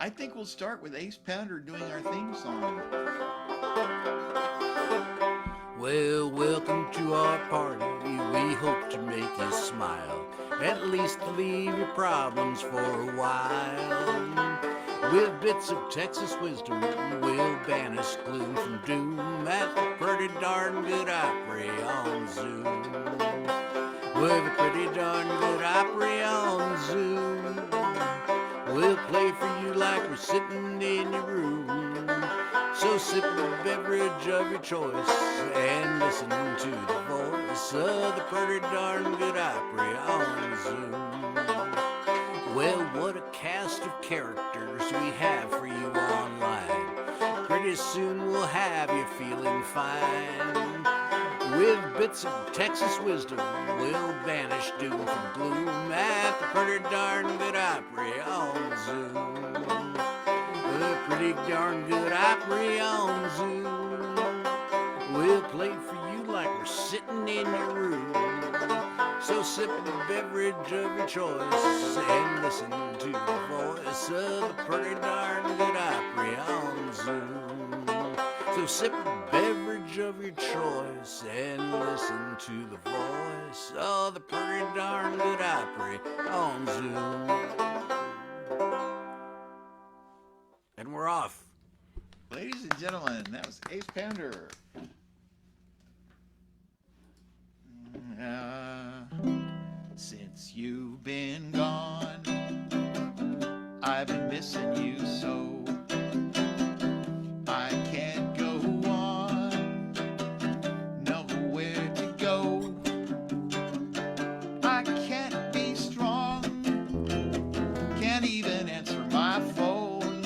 I think we'll start with Ace Pounder doing our theme song. Well, welcome to our party. We hope to make you smile. At least leave your problems for a while. With bits of Texas wisdom, we'll banish gloom from doom at the pretty darn good Opry on Zoom. With a pretty darn good Opry on Zoom. We'll play for you like we're sitting in your room. So sip a beverage of your choice and listen to the voice of the pretty darn good Opry on Zoom. Well, what a cast of characters we have for you online. Pretty soon we'll have you feeling fine. With bits of Texas wisdom, we'll banish doom from gloom at the pretty darn good Opry on Zoom. The pretty darn good Opry on Zoom. We'll play for you like we're sitting in your room. So sip a beverage of your choice and listen to the voice of the pretty darn good Opry on Zoom. So sip a beverage of your choice and listen to the voice of the pretty darn good Opry on Zoom. And we're off. Ladies and gentlemen, that was Ace Pounder. Since you've been gone, I've been missing you so. I can't go on, nowhere to go. I can't be strong, can't even answer my phone.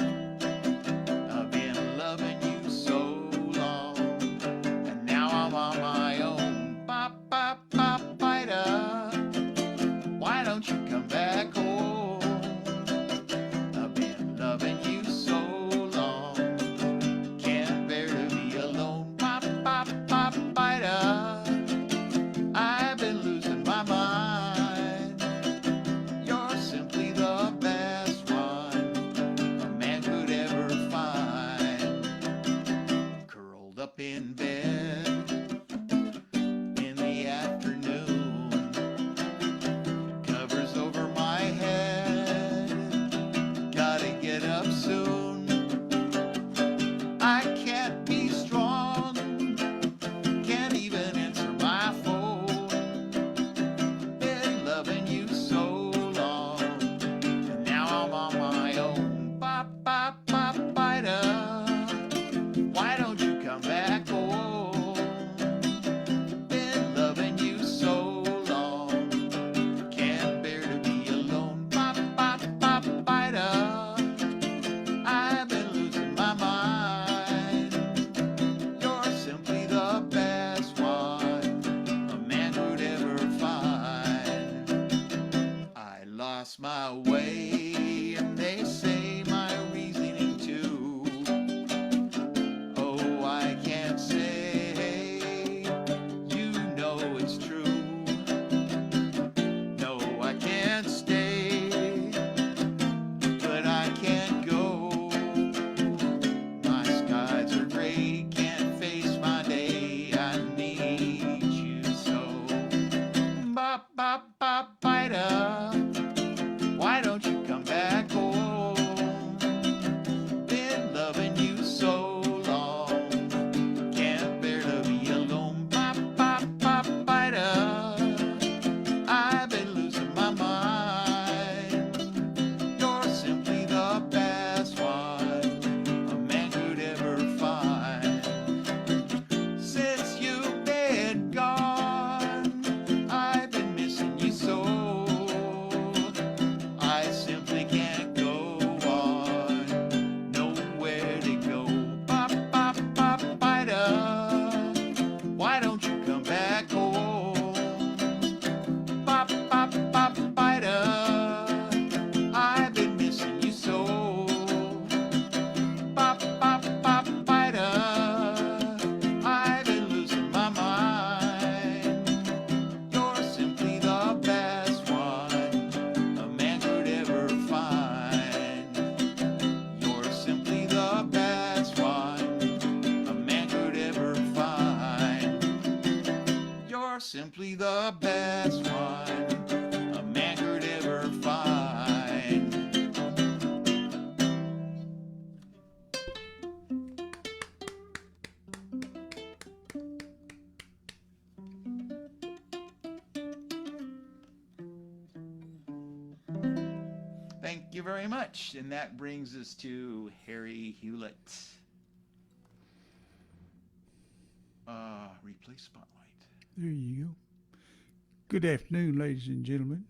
I've been loving you so long, and now I'm on my own. Bop, bop, bop, bida. Why don't you come back home? I've been simply the best one a man could ever find. Thank you very much. And that brings us to Harry Hewlett. Replay spotlight. There you go. Good afternoon, ladies and gentlemen.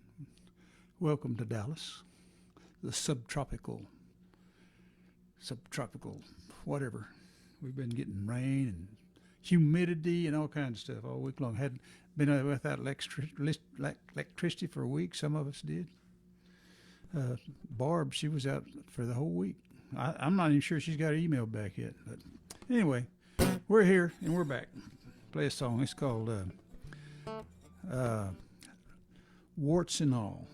Welcome to Dallas, the subtropical, whatever. We've been getting rain and humidity and all kinds of stuff all week long. Hadn't been without electricity for a week. Some of us did. Barb, she was out for the whole week. I'm not even sure she's got her email back yet. But anyway, we're here and we're back. Play a song. It's called Warts and All.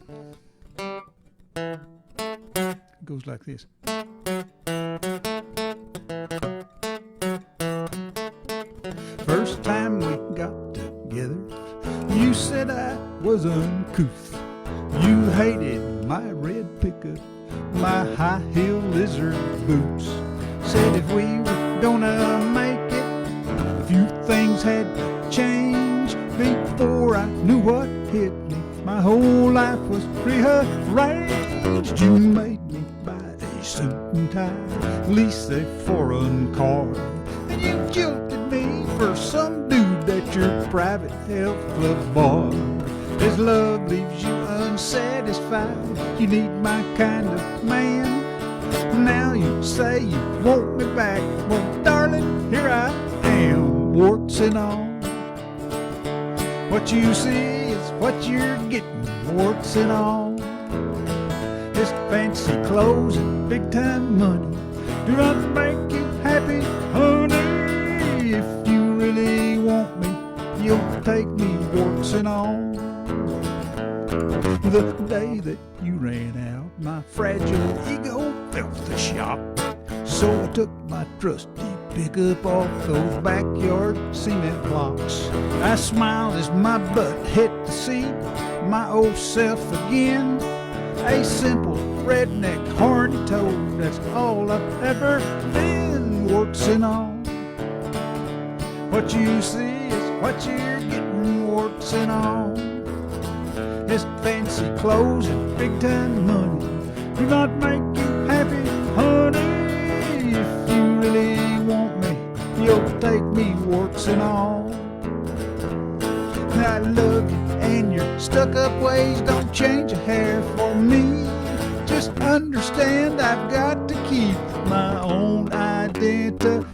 It goes like this. First time we got together, you said I was uncouth. You hated my red pickup, my high heel lizard boots. Said if we were gonna make it, a few things had to change. Before I knew what hit me, my whole life was rearranged. You made me buy a suit and tie, lease a foreign car, and you jilted me for some dude at your private health club bar. His love leaves you unsatisfied, you need my kind of man. Now you say you want me back, well darling, here I am, warts and all. What you see is what you're getting, warts and all. His fancy clothes and big time money do not make you happy, honey. If you really want me, you'll take me, warts and all. The day that you ran out, my fragile ego felt the shock. So I took my trusty pickup off those backyard cement blocks. I smiled as my butt hit the seat, my old self again. A simple redneck horny toad, that's all I've ever been, warts and all. What you see is what you're getting, warts and all. His fancy clothes and big time money do not make you happy, honey. If you really want me, you'll take me, warts and all. Now I love you and your stuck-up ways don't change a hair for me. Just understand I've got to keep my own identity.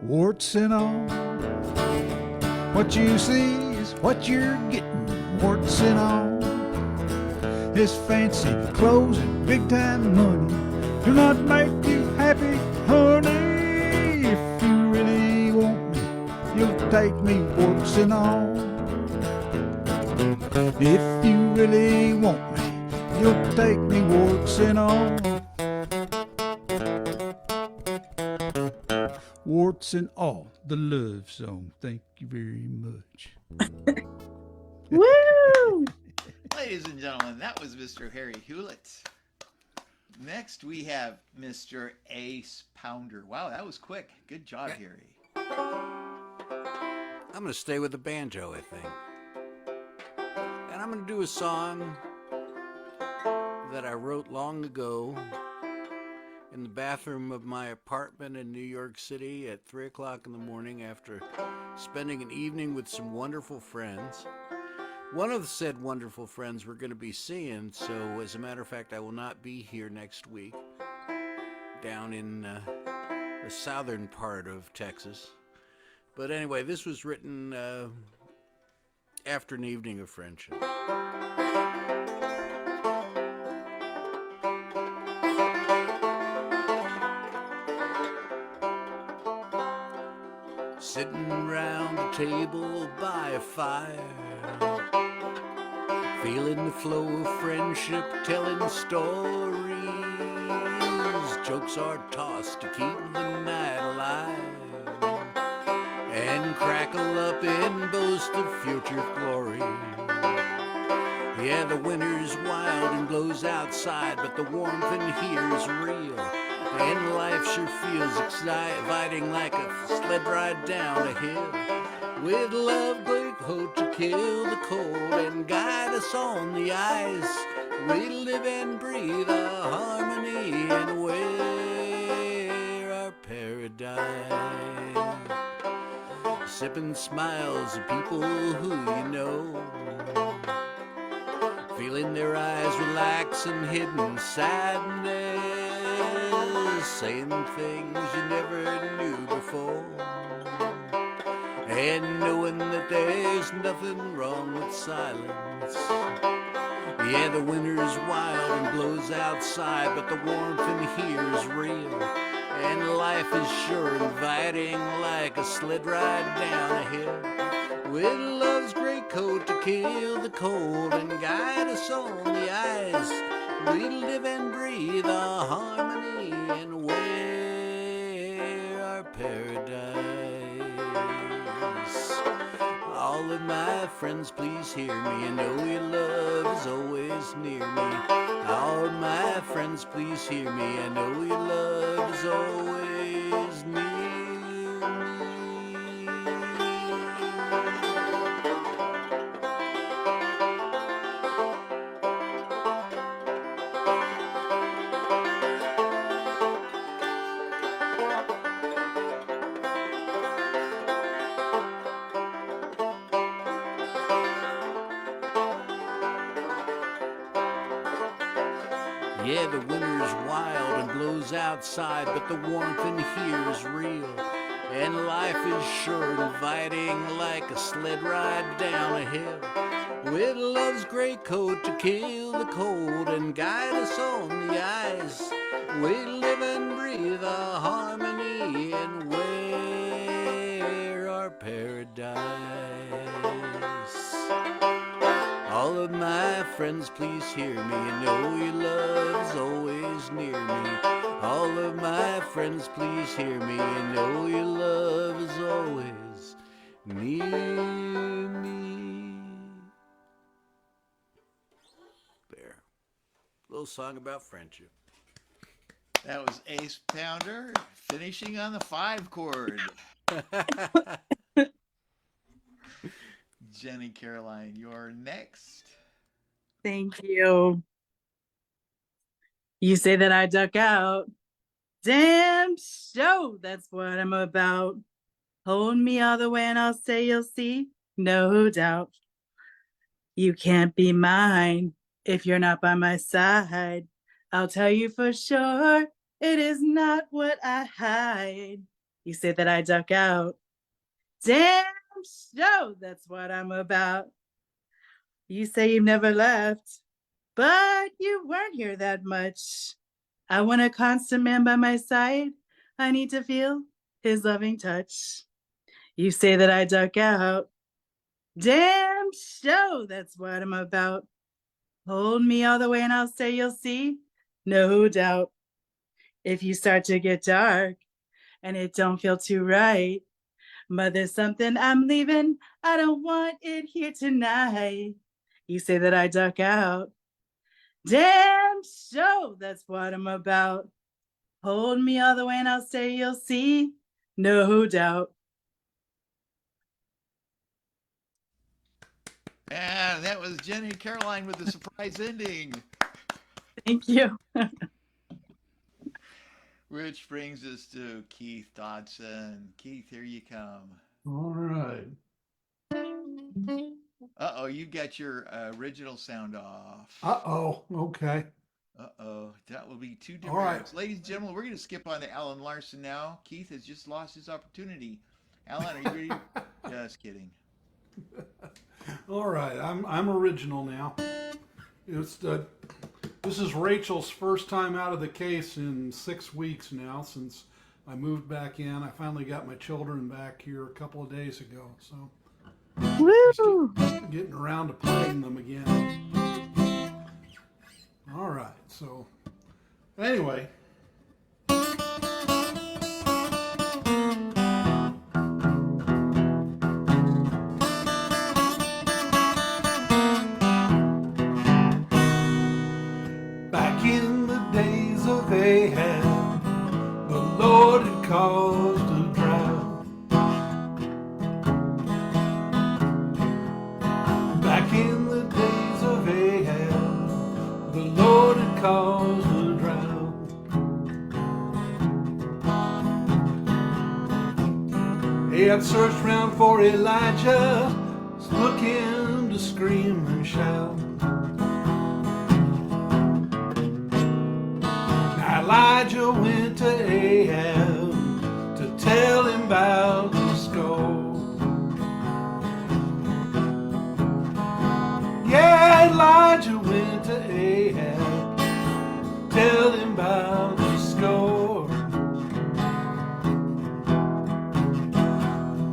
Warts and all. What you see is what you're getting, warts and all. His fancy clothes and big time money do not make you happy, honey. If you really want me, you'll take me, warts and all. If you really want me, you'll take me, warts and all. Warts and all, the love song. Thank you very much. Woo! Ladies and gentlemen, that was Mr. Harry Hewlett. Next, we have Mr. Ace Pounder. Wow, that was quick. Good job, Harry. I'm going to stay with the banjo, I think. And I'm going to do a song that I wrote long ago in the bathroom of my apartment in New York City at 3 o'clock in the morning after spending an evening with some wonderful friends. One of the said wonderful friends we're going to be seeing, so as a matter of fact, I will not be here next week down in the southern part of Texas. But anyway, this was written after an evening of friendship. Sitting round the table by a fire, feeling the flow of friendship, telling stories, jokes are tossed to keep the night alive and crackle up in boast of future glory. Yeah, the winter's wild and blows outside, but the warmth in here's real. And life sure feels exciting like a sled ride down a hill. With love great to kill the cold and guide us on the ice. We live and breathe our harmony and wear our paradise. Sipping smiles of people who you know, feeling their eyes relax and hidden sadness, saying things you never knew before, and knowing that there's nothing wrong with silence. Yeah, the winter's wild and blows outside, but the warmth in here's real, and life is sure inviting like a sled ride down a hill. With love's great coat to kill the cold and guide us on the ice, we live and breathe our harmony and wear our paradise. All of my friends, please hear me, and know your love is always near me. All of my friends, please hear me, I know your love is always near me. Yeah, the winter's wild and blows outside, but the warmth in here is real. And life is sure inviting like a sled ride down a hill. With love's great coat to kill the cold and guide us on the ice, we live and breathe our harmony and wear our paradise. All of my friends, please hear me, and know your love is always near me. All of my friends, please hear me, and know your love is always near me. There. Little song about friendship. That was Ace Pounder finishing on the 5 chord. Jenny Caroline, you're next. Thank you. You say that I duck out. Damn show, that's what I'm about. Hold me all the way and I'll say you'll see, no doubt. You can't be mine if you're not by my side. I'll tell you for sure, it is not what I hide. You say that I duck out. Damn show, that's what I'm about. You say you've never left, but you weren't here that much. I want a constant man by my side. I need to feel his loving touch. You say that I duck out. Damn show, that's what I'm about. Hold me all the way and I'll say you'll see, no doubt. If you start to get dark and it don't feel too right, but there's something I'm leaving, I don't want it here tonight. You say that I duck out. Damn show, that's what I'm about. Hold me all the way and I'll say you'll see, no doubt. And that was Jenny Caroline with the surprise ending. Thank you. Which brings us to Keith Dodson. Keith, here you come. All right. Uh-oh, you got your original sound off. Uh-oh. Okay. Uh-oh, that will be 2 different. All right. Ladies and gentlemen, we're going to skip on to Alan Larson now. Keith has just lost his opportunity. Alan, are you ready? Just kidding. All right. I'm original now. This is Rachel's first time out of the case in 6 weeks now since I moved back in. I finally got my children back here a couple of days ago, so Woo! just getting around to playing them again. All right, so anyway, Ahab searched round for Elijah, looking to scream and shout. Now Elijah went to Ahab to tell him about the skull. Yeah, Elijah went to Ahab, tell him about the score.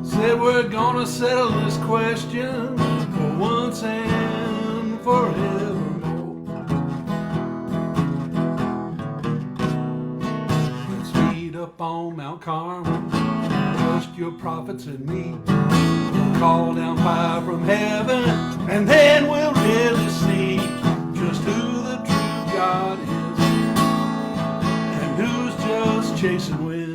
Said we're gonna settle this question for once and forevermore. Let's meet up on Mount Carmel, trust your prophets and me. Call down fire from heaven, and then we'll really see just who the true God is and who's just chasing wind.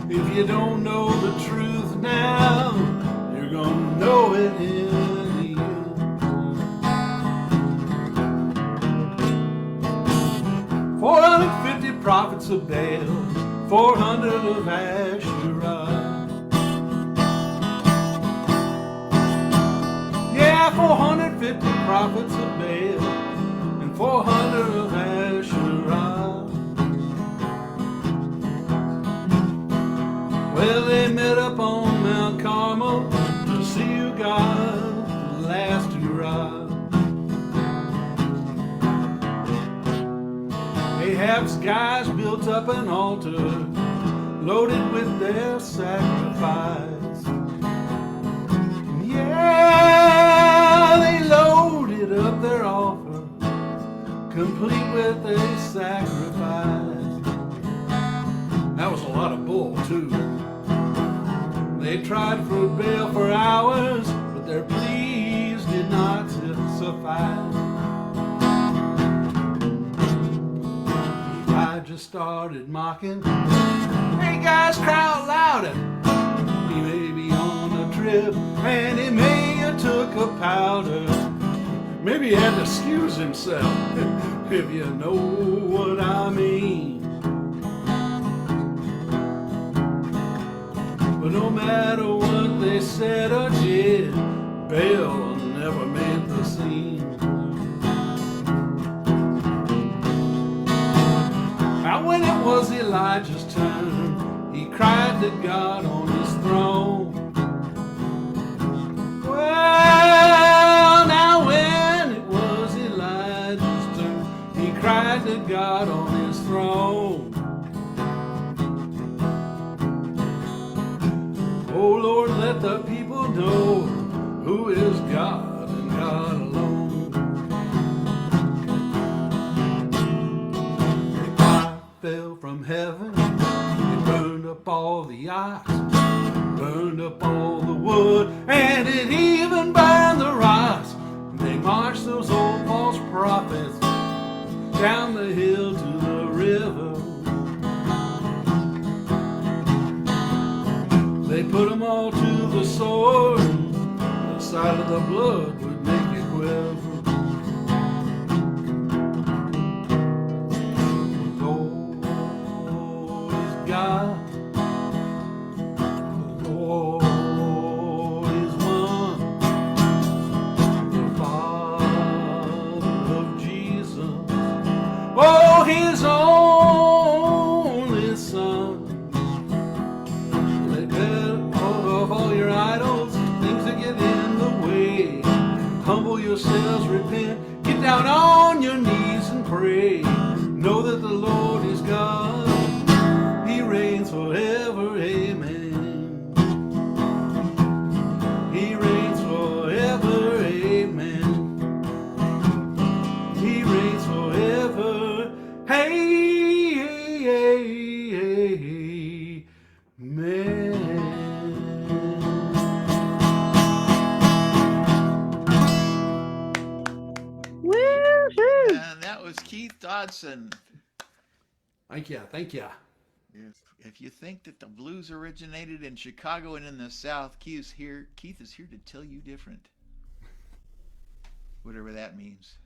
If you don't know the truth now, you're gonna know it in the end. 450 prophets of Baal, 400 of Asherah. Yeah, 450 prophets of Baal and 400 of Asherah. Well, they met up on Mount Carmel to see who got the last hurrah. Ahab's guys built up an altar loaded with their sacrifice. Yeah, they loaded up their offer, complete with a sacrifice. That was a lot of bull, too. They tried for Baal for hours, but their pleas did not suffice. Elijah started mocking. Hey guys, cry out louder. He may be on a trip, and he may have took a powder. Maybe he had to excuse himself, if you know what I mean. But no matter what they said or did, Baal never made the scene. Now when it was Elijah's turn, he cried to God on his throne. Well, now when it was Elijah's turn, he cried to God on his throne. Oh Lord, let the people know who is God and God alone. Fell from heaven, it burned up all the ox, burned up all the wood, and it even burned the rocks. They marched those old false prophets down the hill to the river. They put them all to the sword, the sight of the blood would make you quiver. God, the Lord is one, the Father of Jesus, oh, His only Son. Let go of all your idols, things that get in the way. Humble yourselves, repent, get down on your knees and pray. Know that the Lord is God. He reigns forever, amen. He reigns forever, amen. He reigns forever, amen. Woo-hoo! And that was Keith Dodson. Thank you, thank you. If you think that the blues originated in Chicago and in the South, Keith is here to tell you different. Whatever that means.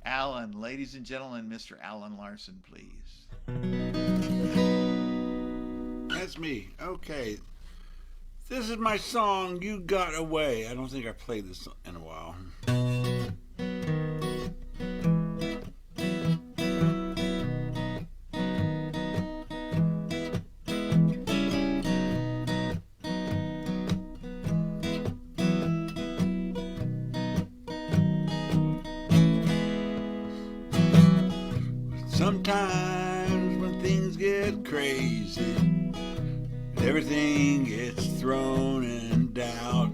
Alan, ladies and gentlemen, Mr. Alan Larson, please. That's me. Okay. This is my song, You Got Away. I don't think I played this in a while. Sometimes when things get crazy, everything gets thrown in doubt,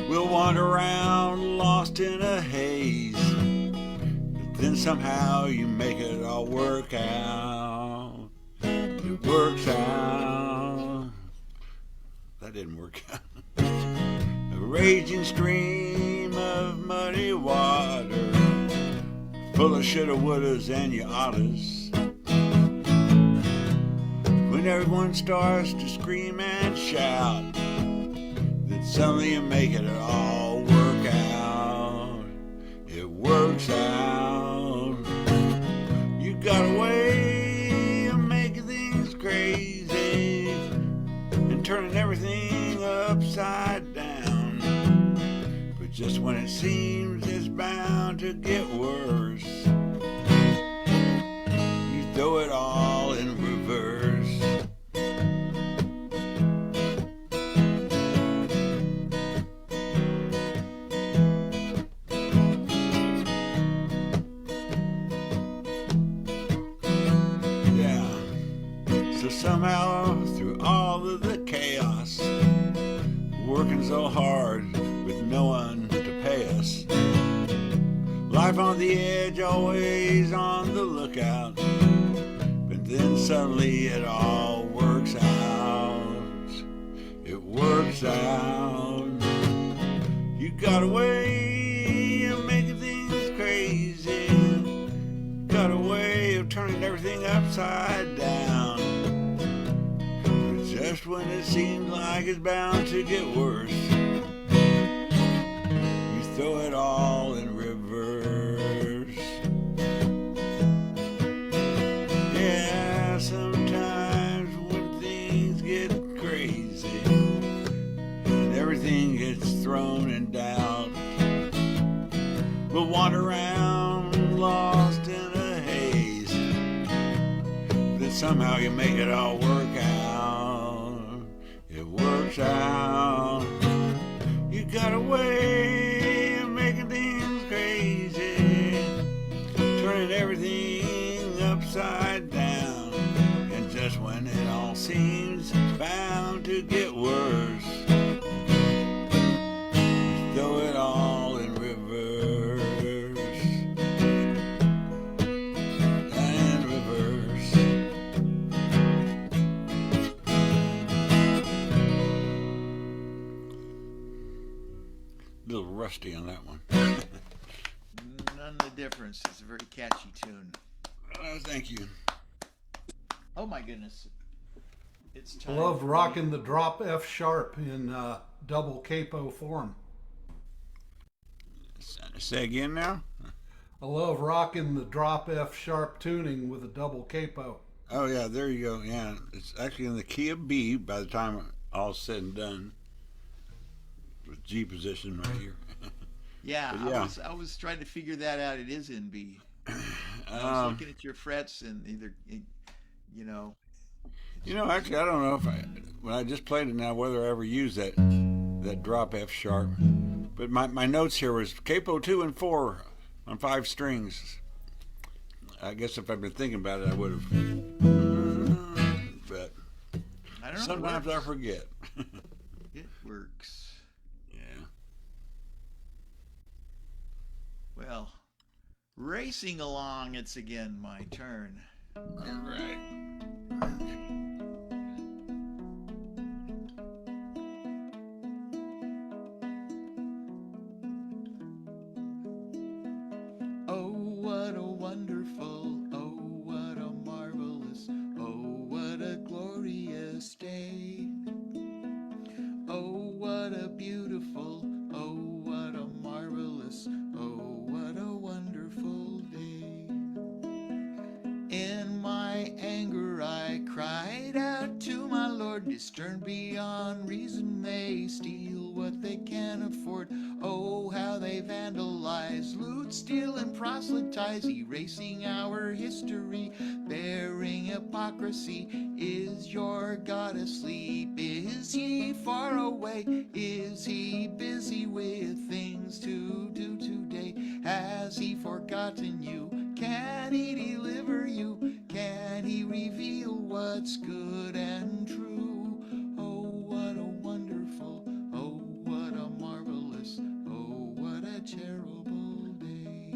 we'll wander around lost in a haze, but then somehow you make it all work out. It works out. That didn't work out. A raging stream of muddy water, full of shoulda, wouldas, and you oughtas. When everyone starts to scream and shout, then suddenly you make it all work out. It works out. You got a way of making things crazy and turning everything upside down. But just when it seems it's bound to get worse, you throw it all in reverse. Somehow through all of the chaos, working so hard with no one to pay us, life on the edge, always on the lookout, but then suddenly it all works out. It works out. You got a way of making things crazy, got a way of turning everything upside down. Just when it seems like it's bound to get worse, you throw it all in reverse. Yeah, sometimes when things get crazy and everything gets thrown in doubt, we'll wander around lost in a haze, then somehow you make it all work out. It works out. You got a way of making things crazy, turning everything upside down, and just when it all seems bound to get worse, you throw it all in reverse. And reverse. A little rusty on that one. None of the difference. It's a very catchy tune. Thank you. Oh my goodness. It's I time. loved rocking the drop F sharp in double capo form. Say again now? I love rocking the drop F sharp tuning with a double capo. Oh yeah, there you go. Yeah, it's actually in the key of B by the time all's said and done. With G position right here. Yeah, yeah. I was trying to figure that out. It is in B. I was looking at your frets and either, you know. Actually, I don't know if when I just played it now, whether I ever used that drop F sharp. But my notes here was capo 2 and 4 on 5 strings. I guess if I'd been thinking about it, I would have. But I don't know. Sometimes I forget. It works. Yeah. Well, racing along, it's again my turn. All right. Oh, what a wonderful, oh, what a marvelous, oh, what a glorious day. Oh, what a beautiful, oh, what a marvelous, oh, what a wonderful Lord, discern beyond reason. They steal what they can afford. Oh, how they vandalize, loot, steal, and proselytize, erasing our history, bearing hypocrisy. Is your God asleep? Is he far away? Is he busy with things to do today? Has he forgotten you? Can he deliver you? Can he reveal what's good and true? Oh, what a wonderful, oh, what a marvelous, oh, what a terrible day.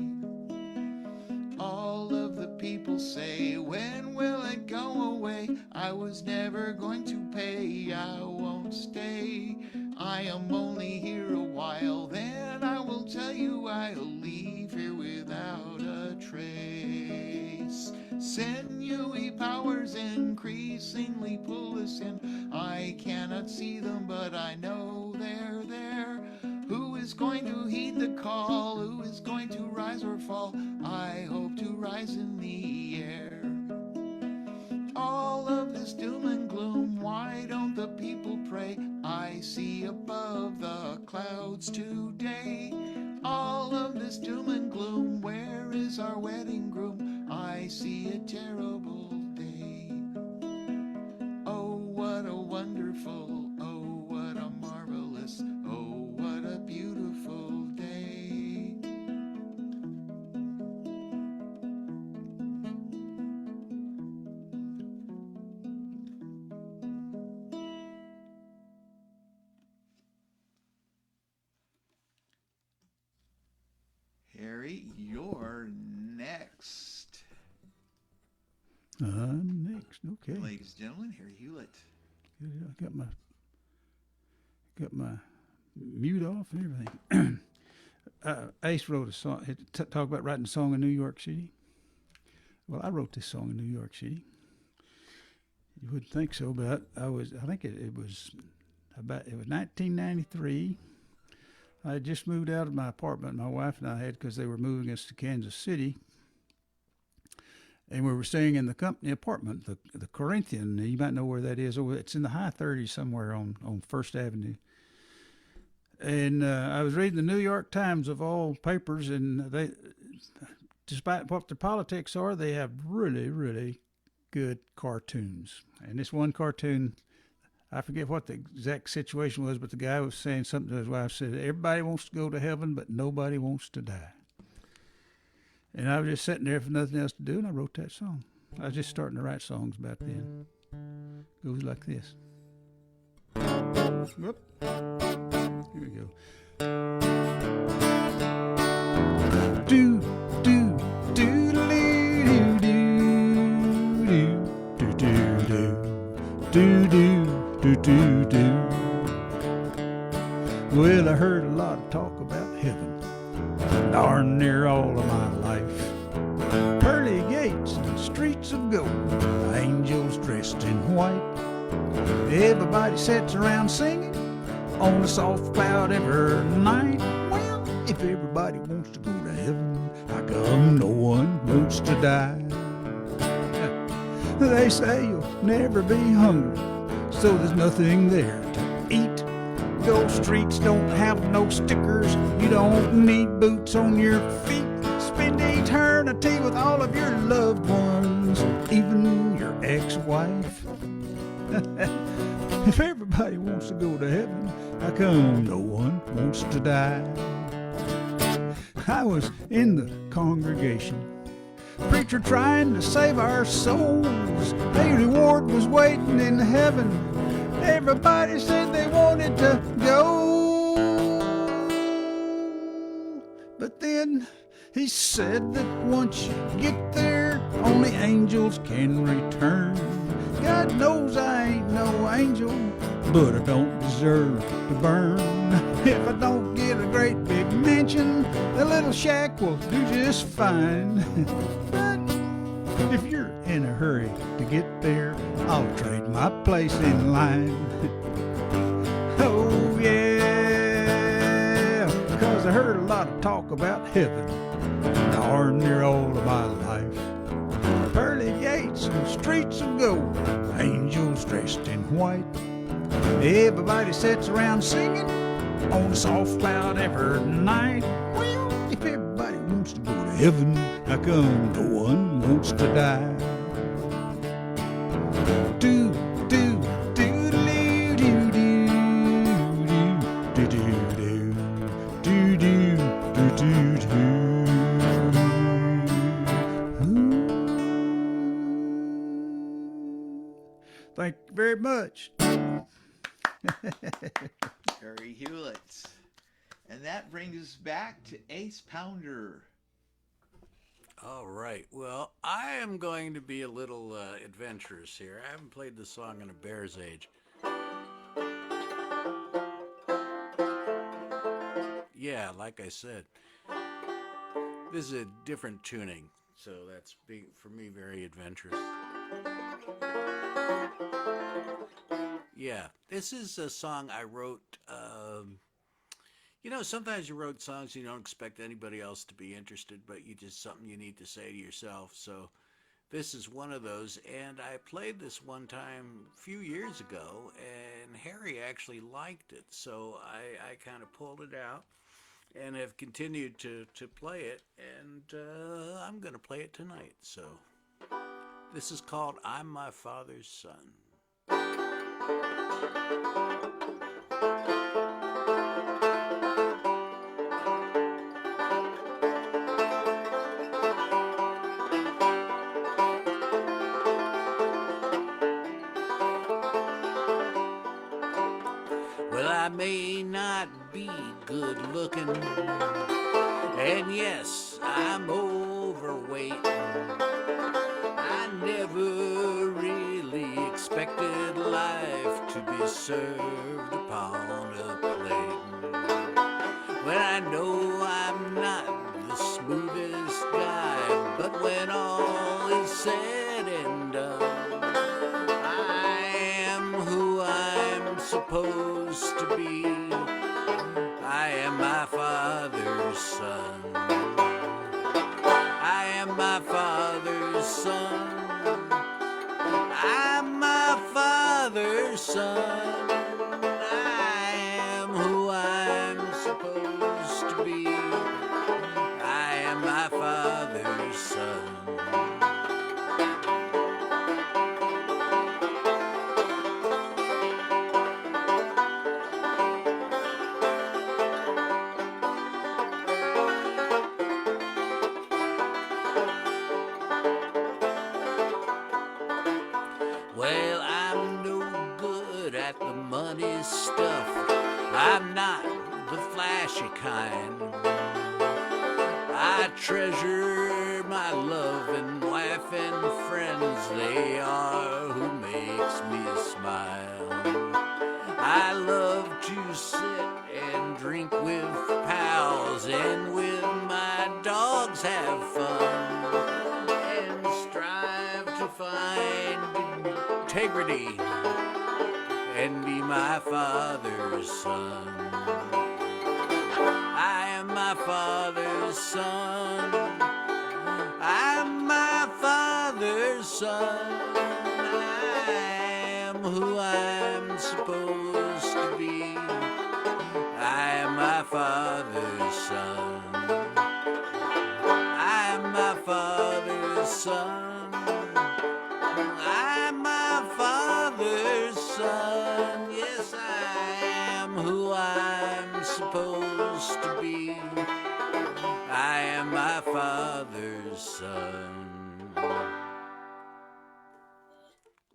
All of the people say, when will it go away? I was never going to pay, I won't stay. I am only here a while, then I will tell you I'll leave here without a trace. Sinewy powers increasingly pull us in. I cannot see them, but I know they're there. Who is going to heed the call? Who is going to rise or fall? I hope to rise in the air. All of this doom and gloom, why don't the people pray? I see above the clouds today. All of this doom and gloom, where is our wedding groom? I see a terrible day. Oh, what a wonderful, oh, what a marvelous, oh, what a beautiful day. Harry, you're next. Next, okay. Ladies and gentlemen, Harry Hewlett. I got my mute off and everything. Ace wrote a song. Talk about writing a song in New York City. Well, I wrote this song in New York City. You wouldn't think so, but I think it was 1993. I had just moved out of my apartment my wife and I had, because they were moving us to Kansas City. And we were staying in the company apartment, the Corinthian. You might know where that is. It's in the high 30s somewhere on First Avenue. And I was reading the New York Times of all papers, and they, despite what their politics are, they have really, really good cartoons. And this one cartoon, I forget what the exact situation was, but the guy was saying something to his wife, said, everybody wants to go to heaven, but nobody wants to die. And I was just sitting there for nothing else to do, and I wrote that song. I was just starting to write songs about then. Goes like this. Whoop. Here we go. Do, do, doodly, do, do, do, do, do, do, do, do. Well, I heard a lot of talk about heaven, darn near all of my life. Pearly gates and streets of gold, angels dressed in white. Everybody sits around singing on a soft cloud every night. Well, if everybody wants to go to heaven, how come no one wants to die? They say you'll never be hungry, so there's nothing there to eat. Those streets don't have no stickers, you don't need boots on your feet. Spend eternity with all of your loved ones, even your ex-wife. If everybody wants to go to heaven, how come no one wants to die? I was in the congregation, preacher trying to save our souls. A reward was waiting in heaven. Everybody said they wanted to go. But then he said that once you get there, only angels can return. God knows I ain't no angel, but I don't deserve to burn. If I don't get a great big mansion, the little shack will do just fine. But if you're in a hurry to get there, I'll trade my place in line. Oh yeah, because I heard a lot of talk about heaven, darn near all of my life. Pearly gates and streets of gold, angels dressed in white. Everybody sits around singing on a soft cloud every night. Well, if everybody wants to go to heaven, how come no one wants to die? Do, do, do, do, do, do, do, do, do, do, do, do, do, do. Thank you very much. Terry Hewlett. And that brings us back to Ace Pounder. All right. Well, I am going to be a little adventurous here. I haven't played this song in a bear's age. Yeah, like I said, this is a different tuning, so that's for me very adventurous. Yeah, this is a song I wrote. Sometimes you wrote songs you don't expect anybody else to be interested, but you just something you need to say to yourself. So this is one of those, and I played this one time a few years ago, and Harry actually liked it. So I kind of pulled it out and have continued to play it, and I'm going to play it tonight. So this is called I'm My Father's Son. Well, I may not be good looking, and yes, I'm overweight. I never really expected life to be served upon a plate. When I know I'm not the smoothest guy, but when all is said and done, I am who I'm supposed to be. I am my father's son. I am my father's son. I'm my father's son. I am who I'm supposed to be. I am my father's son. Well, I'm no good at the money stuff. I'm not the flashy kind. I treasure my loving wife and friends. They are who makes me smile. I love to sit and drink with pals and with my dogs have fun and strive to find integrity and be my father's son. I am my father's son. I'm my father's son. I am who I'm supposed to be. I am my father's son. I am my father's son. I'm my father's son. Yes, I am who I'm supposed to be. I am my father's son.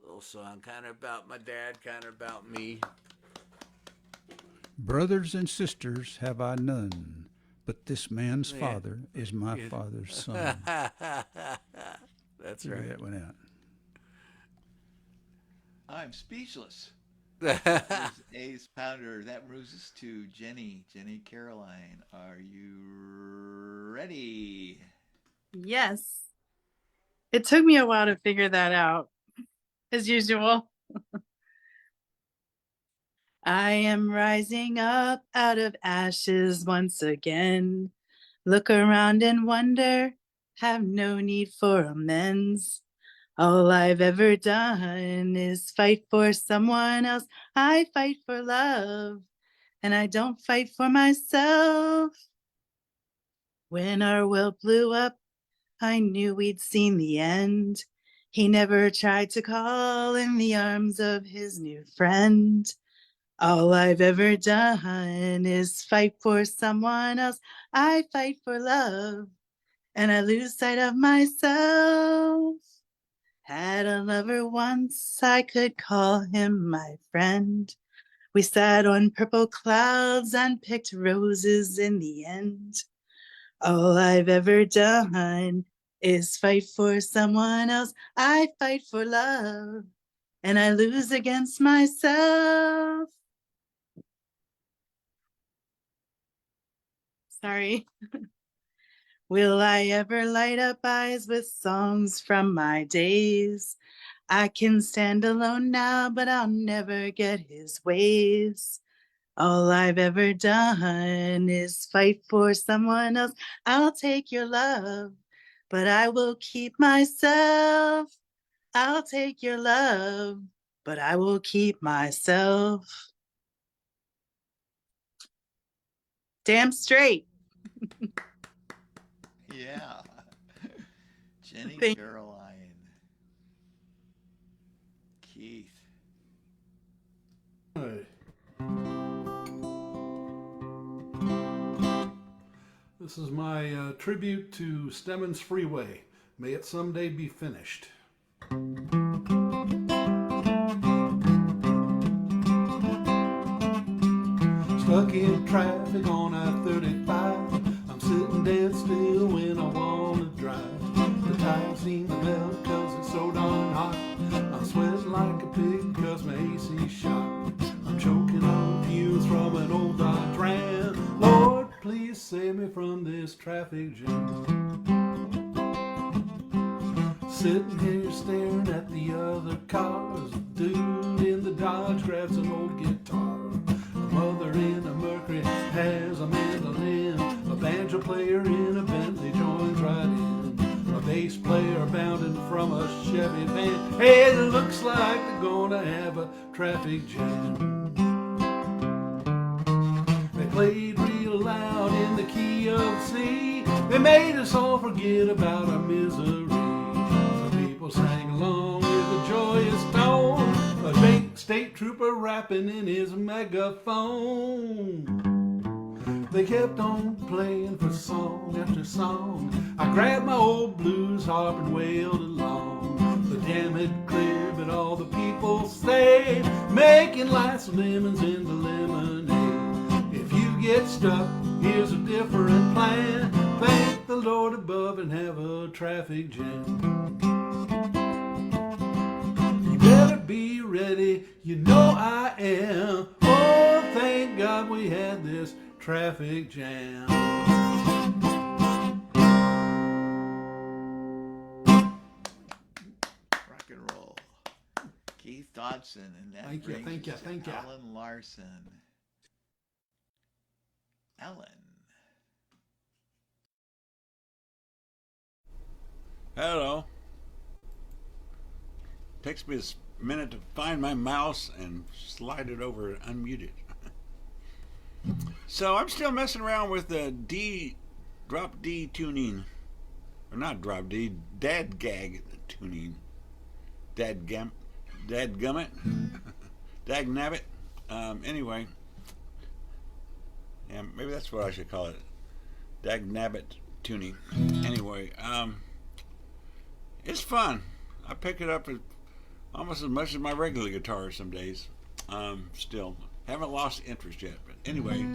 Little song kind of about my dad, kind of about me. Brothers and sisters have I none, but this man's father is my father's son. That's Figure right. that one out. I'm speechless. That was Ace Pounder. That moves us to Jenny. Jenny Caroline, are you ready? Yes. It took me a while to figure that out, as usual. I am rising up out of ashes once again. Look around and wonder, have no need for amends. All I've ever done is fight for someone else. I fight for love, and I don't fight for myself. When our world blew up, I knew we'd seen the end. He never tried to call in the arms of his new friend. All I've ever done is fight for someone else. I fight for love, and I lose sight of myself. Had a lover once, I could call him my friend. We sat on purple clouds and picked roses in the end. All I've ever done is fight for someone else. I fight for love, and I lose against myself. Sorry. Will I ever light up eyes with songs from my days? I can stand alone now, but I'll never get his ways. All I've ever done is fight for someone else. I'll take your love, but I will keep myself. I'll take your love, but I will keep myself. Damn straight. Yeah. Jenny Thank- Caroline. Keith. Hey. This is my tribute to Stemmons Freeway. May it someday be finished. Stuck in traffic on I-35. I'm sitting dead still when I wanna drive. The tires seem to melt cause it's so darn hot. I'm sweating like a pig cause my AC's shot. I'm choking on fumes from an old Dodge Ram. Lord, please save me from this traffic jam. Sitting here staring at the other cars. The dude in the Dodge grabs an old guitar. A mother in a Mercury has a mandolin. A banjo player in a Bentley joins right in. A bass player bounding from a Chevy van. Hey, it looks like they're gonna have a traffic jam. They played real loud in the key of C. They made us all forget about our misery. The people sang along with a joyous tone. A big state trooper rapping in his megaphone. They kept on playing for song after song. I grabbed my old blues harp and wailed along. The jam had cleared, but all the people stayed, making lots of lemons in the lemonade. If you get stuck, here's a different plan. Thank the Lord above and have a traffic jam. You better be ready, you know I am. Oh, thank God we had this traffic jam. Rock and roll. Keith Dodson, and that Thank you, brings thank you, us to thank you. Alan Larson. Alan. Hello. Takes me a minute to find my mouse and slide it over and unmute it. So I'm still messing around with the drop D tuning, or not drop D, dad gag tuning. Dadgummit, dagnabbit. Anyway, yeah, maybe that's what I should call it. Dagnabbit tuning. Anyway, it's fun. I pick it up almost as much as my regular guitar some days. Still haven't lost interest yet. But anyway,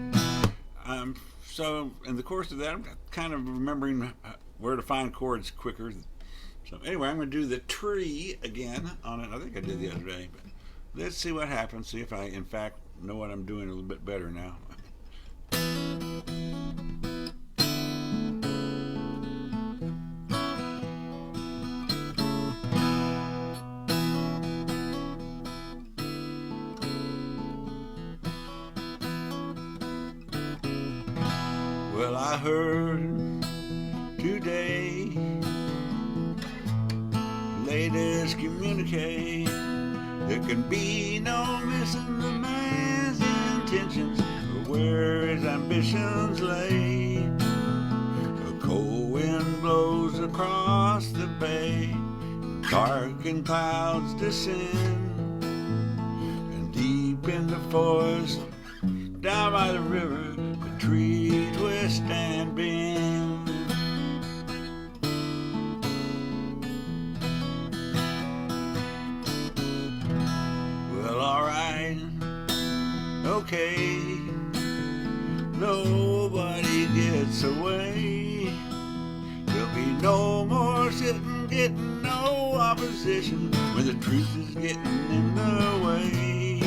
so in the course of that, I'm kind of remembering where to find chords quicker. So anyway, I'm going to do the tree again on it. I think I did the other day, but let's see what happens. See if I, in fact, know what I'm doing a little bit better now. Well, I heard today latest communique. There can be no missing the man's intentions or where his ambitions lay. A cold wind blows across the bay, dark and clouds descend, and deep in the forest, down by the river, the tree twist and bend. Well, alright, okay, nobody gets away. There'll be no more sitting, getting no opposition when the truth is getting in the way.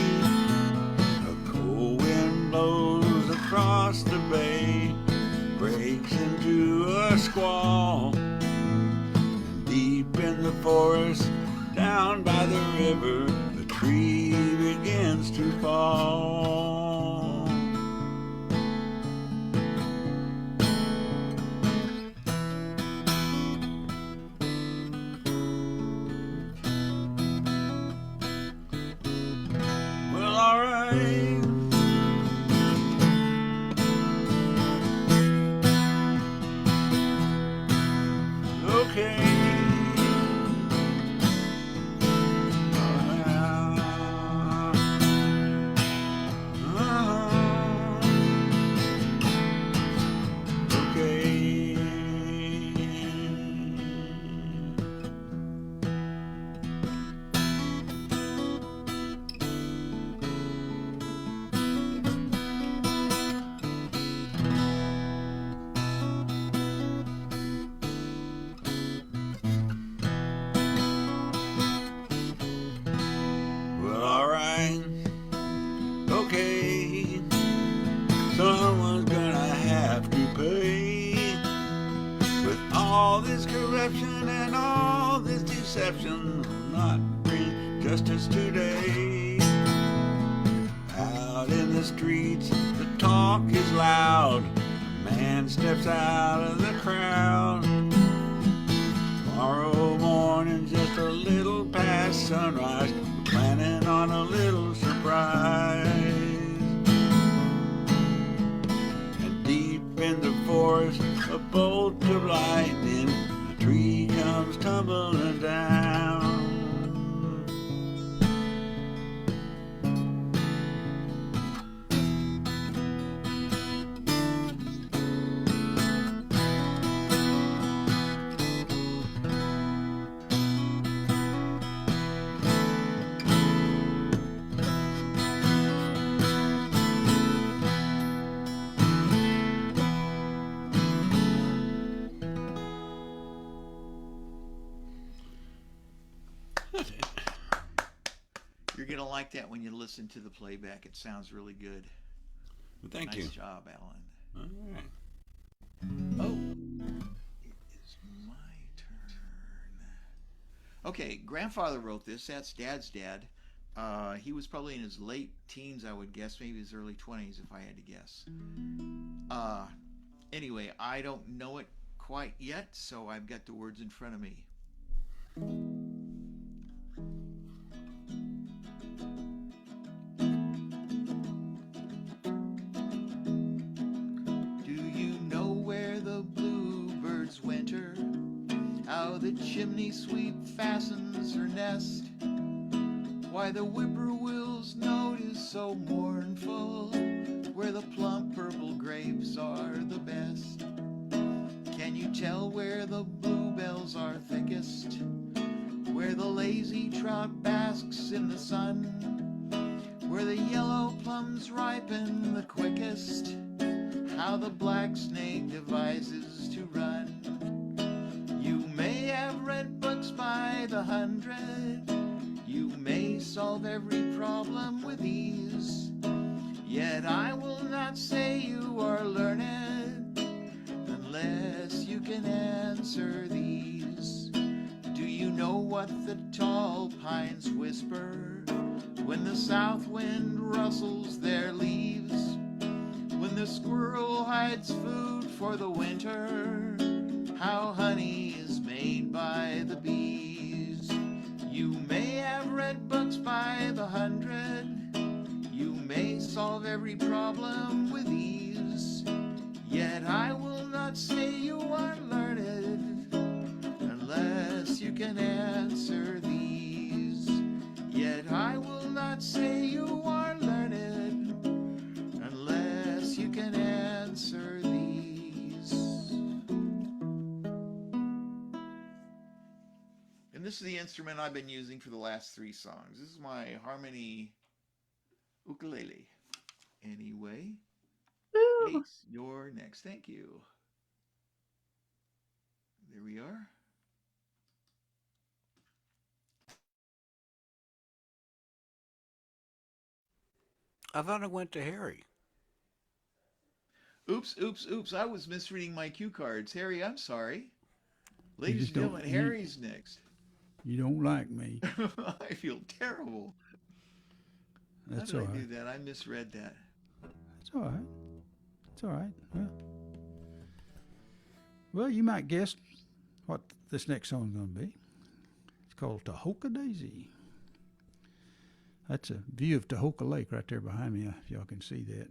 A cold wind blows across the bay, breaks into a squall, and deep in the forest, down by the river, the tree begins to fall. Well, alright, okay. Well, alright, okay, someone's gonna have to pay. With all this corruption and all this deception, will not bring justice today. Out in the streets, the talk is loud, a man steps out of the crowd. Tomorrow morning, just a little past sunrise, we're planning on a little surprise. And deep in the forest, a bolt of lightning, the tree comes tumbling down. You're going to like that when you listen to the playback. It sounds really good. Well, thank Nice you. job, Alan. All right. Oh, it is my turn. Okay, grandfather wrote this. That's Dad's dad. He was probably in his late teens, I would guess, maybe his early 20s if I had to guess. Anyway, I don't know it quite yet, so I've got the words in front of me. Do you know where the bluebirds winter? How the chimney sweep fastens her nest? Why the whippoorwill's note is so mournful? Where the plump purple grapes are the best? Can you tell where the bluebells are thickest? Where the lazy trout basks in the sun? Where the yellow plums ripen the quickest? How the black snake devises to run? You may have read books by the hundred, you may solve every problem with ease, yet I will not say you are learned unless you can answer these. Do you know what the tall pines whisper when the south wind rustles their leaves? When the squirrel hides food for the winter, how honey is made by the bees. You may have read books by the hundred. You may solve every problem with ease. Yet I will not say you are learned unless you can answer these. Yet I will not say you are learned unless you can answer these. And this is the instrument I've been using for the last 3 songs. This is my harmony ukulele. Anyway, Woo. Ace, you're next. Thank you. There we are. I thought it went to Harry. Oops, oops, oops. I was misreading my cue cards. Harry, I'm sorry. Ladies just and gentlemen, don't- Harry's next. You don't like me. I feel terrible. That's How all did I right. do that? I misread that. It's all right. It's all right. Well, you might guess what this next song's going to be. It's called Tahoka Daisy. That's a view of Tahoka Lake right there behind me, if y'all can see that.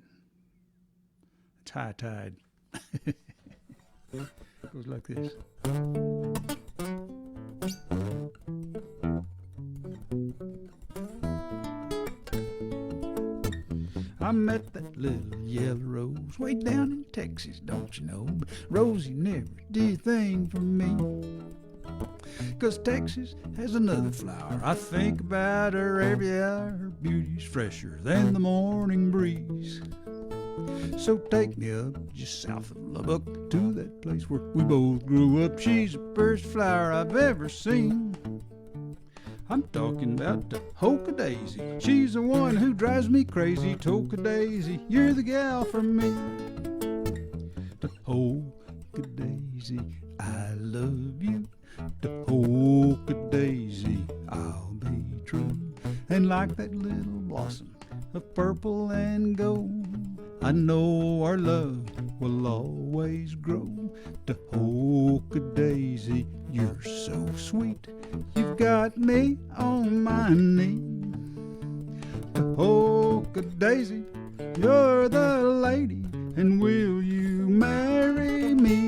It's high tide. Goes like this. I met that little yellow rose way down in Texas, don't you know? But Rosie never did a thing for me. 'Cause Texas has another flower. I think about her every hour. Her beauty's fresher than the morning breeze. So take me up just south of Lubbock to that place where we both grew up. She's the first flower I've ever seen. I'm talking about Tahoka Daisy. She's the one who drives me crazy. Tahoka Daisy, you're the gal for me. Tahoka Daisy, I love you. Tahoka Daisy, I'll be true. And like that little blossom of purple and gold, I know our love will always grow. Tahoka Daisy, you're so sweet. You've got me on my knee. Tahoka Daisy, you're the lady, and will you marry me?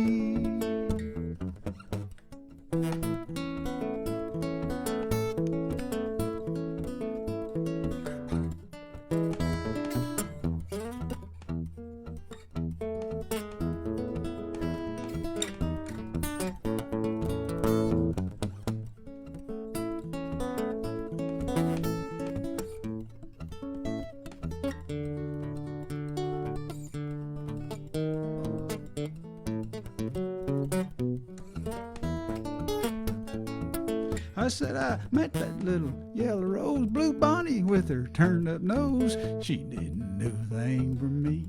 I said I met that little yellow rose, blue bonnet with her turned up nose. She didn't do a thing for me.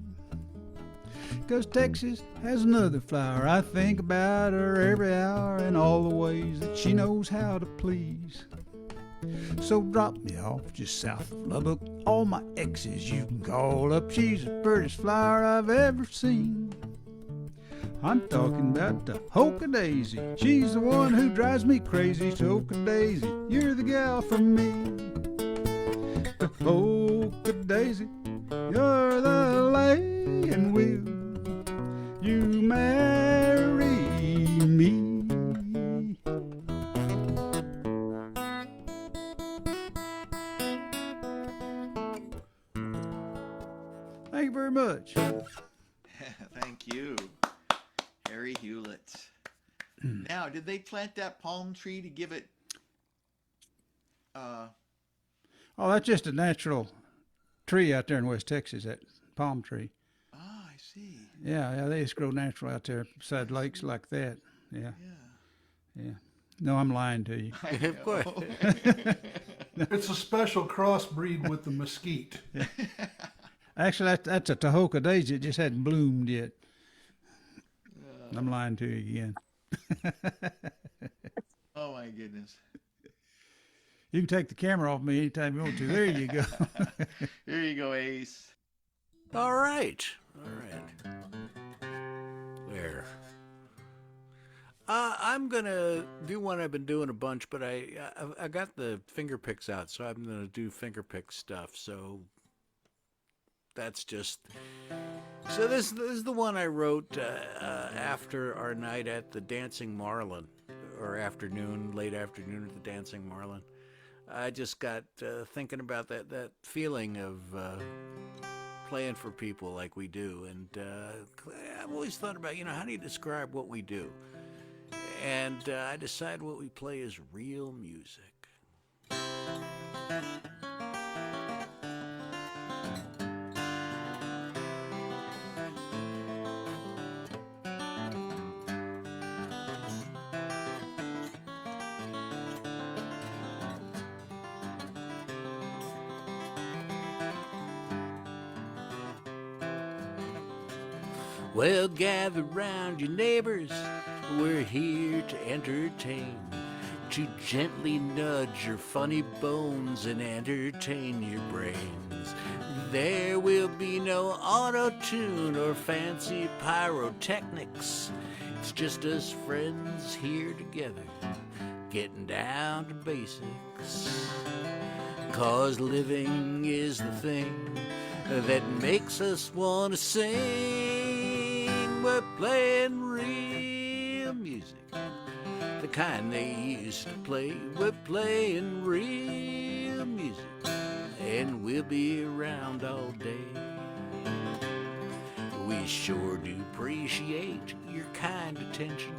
'Cause Texas has another flower. I think about her every hour and all the ways that she knows how to please. So drop me off just south of Lubbock. All my exes you can call up. She's the prettiest flower I've ever seen. I'm talking about Tahoka Daisy. She's the one who drives me crazy. Tahoka Daisy, you're the gal for me. Tahoka Daisy, you're the lady, and will you marry me? Thank you very much. Thank you, Harry Hewlett. Now, did they plant that palm tree to give it? Oh, that's just a natural tree out there in West Texas, that palm tree. Ah, I see. Yeah, they just grow natural out there beside lakes like that. Yeah, Yeah. yeah. No, I'm lying to you. I Of course. know. It's a special crossbreed with the mesquite. Actually, that's a Tahoka Daisy. It just hadn't bloomed yet. I'm lying to you again. Oh my goodness. You can take the camera off me anytime you want to. There you go. Here you go, Ace. All right. All right. There. I'm gonna do one I've been doing a bunch, but I got the finger picks out, so I'm gonna do finger pick stuff. So that's just so this is the one I wrote after our night at the Dancing Marlin, or late afternoon at the Dancing Marlin. I just got thinking about that feeling of playing for people like we do, and I've always thought about how do you describe what we do. And I decide what we play is real music. Well, gather round your neighbors, we're here to entertain, to gently nudge your funny bones and entertain your brains. There will be no auto-tune or fancy pyrotechnics. It's just us friends here together, getting down to basics. 'Cause living is the thing that makes us want to sing. We're playing real music, the kind they used to play. We're playing real music, and we'll be around all day. We sure do appreciate your kind attention.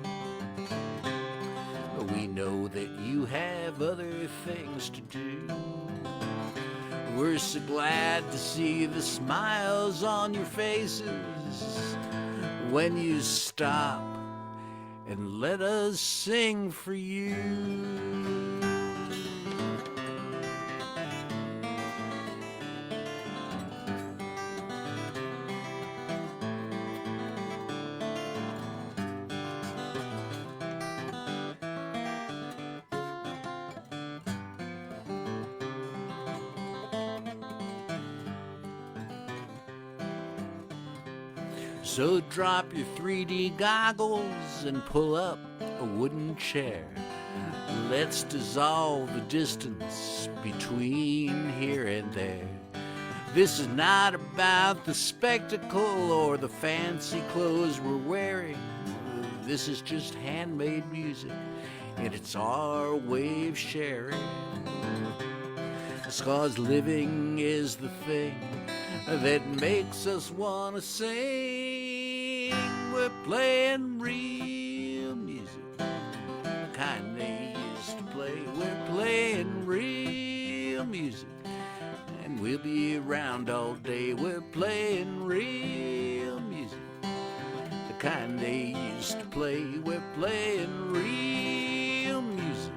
We know that you have other things to do. We're so glad to see the smiles on your faces when you stop and let us sing for you. So drop your 3D goggles and pull up a wooden chair. Let's dissolve the distance between here and there. This is not about the spectacle or the fancy clothes we're wearing. This is just handmade music, and it's our way of sharing. 'Cause living is the thing that makes us want to sing. We're playing real music, the kind they used to play. We're playing real music, and we'll be around all day. We're playing real music, the kind they used to play. We're playing real music,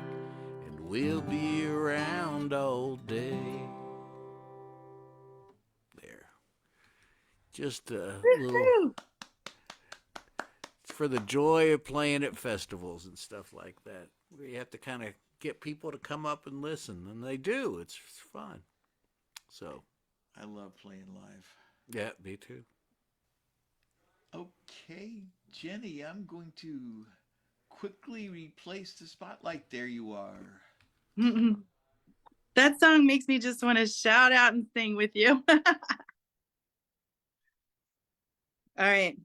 and we'll be around all day. Just a little for the joy of playing at festivals and stuff like that. We have to kind of get people to come up and listen, and they do. It's fun. So, I love playing live. Yeah, me too. Okay, Jenny, I'm going to quickly replace the spotlight. There you are. That song makes me just want to shout out and sing with you. All right.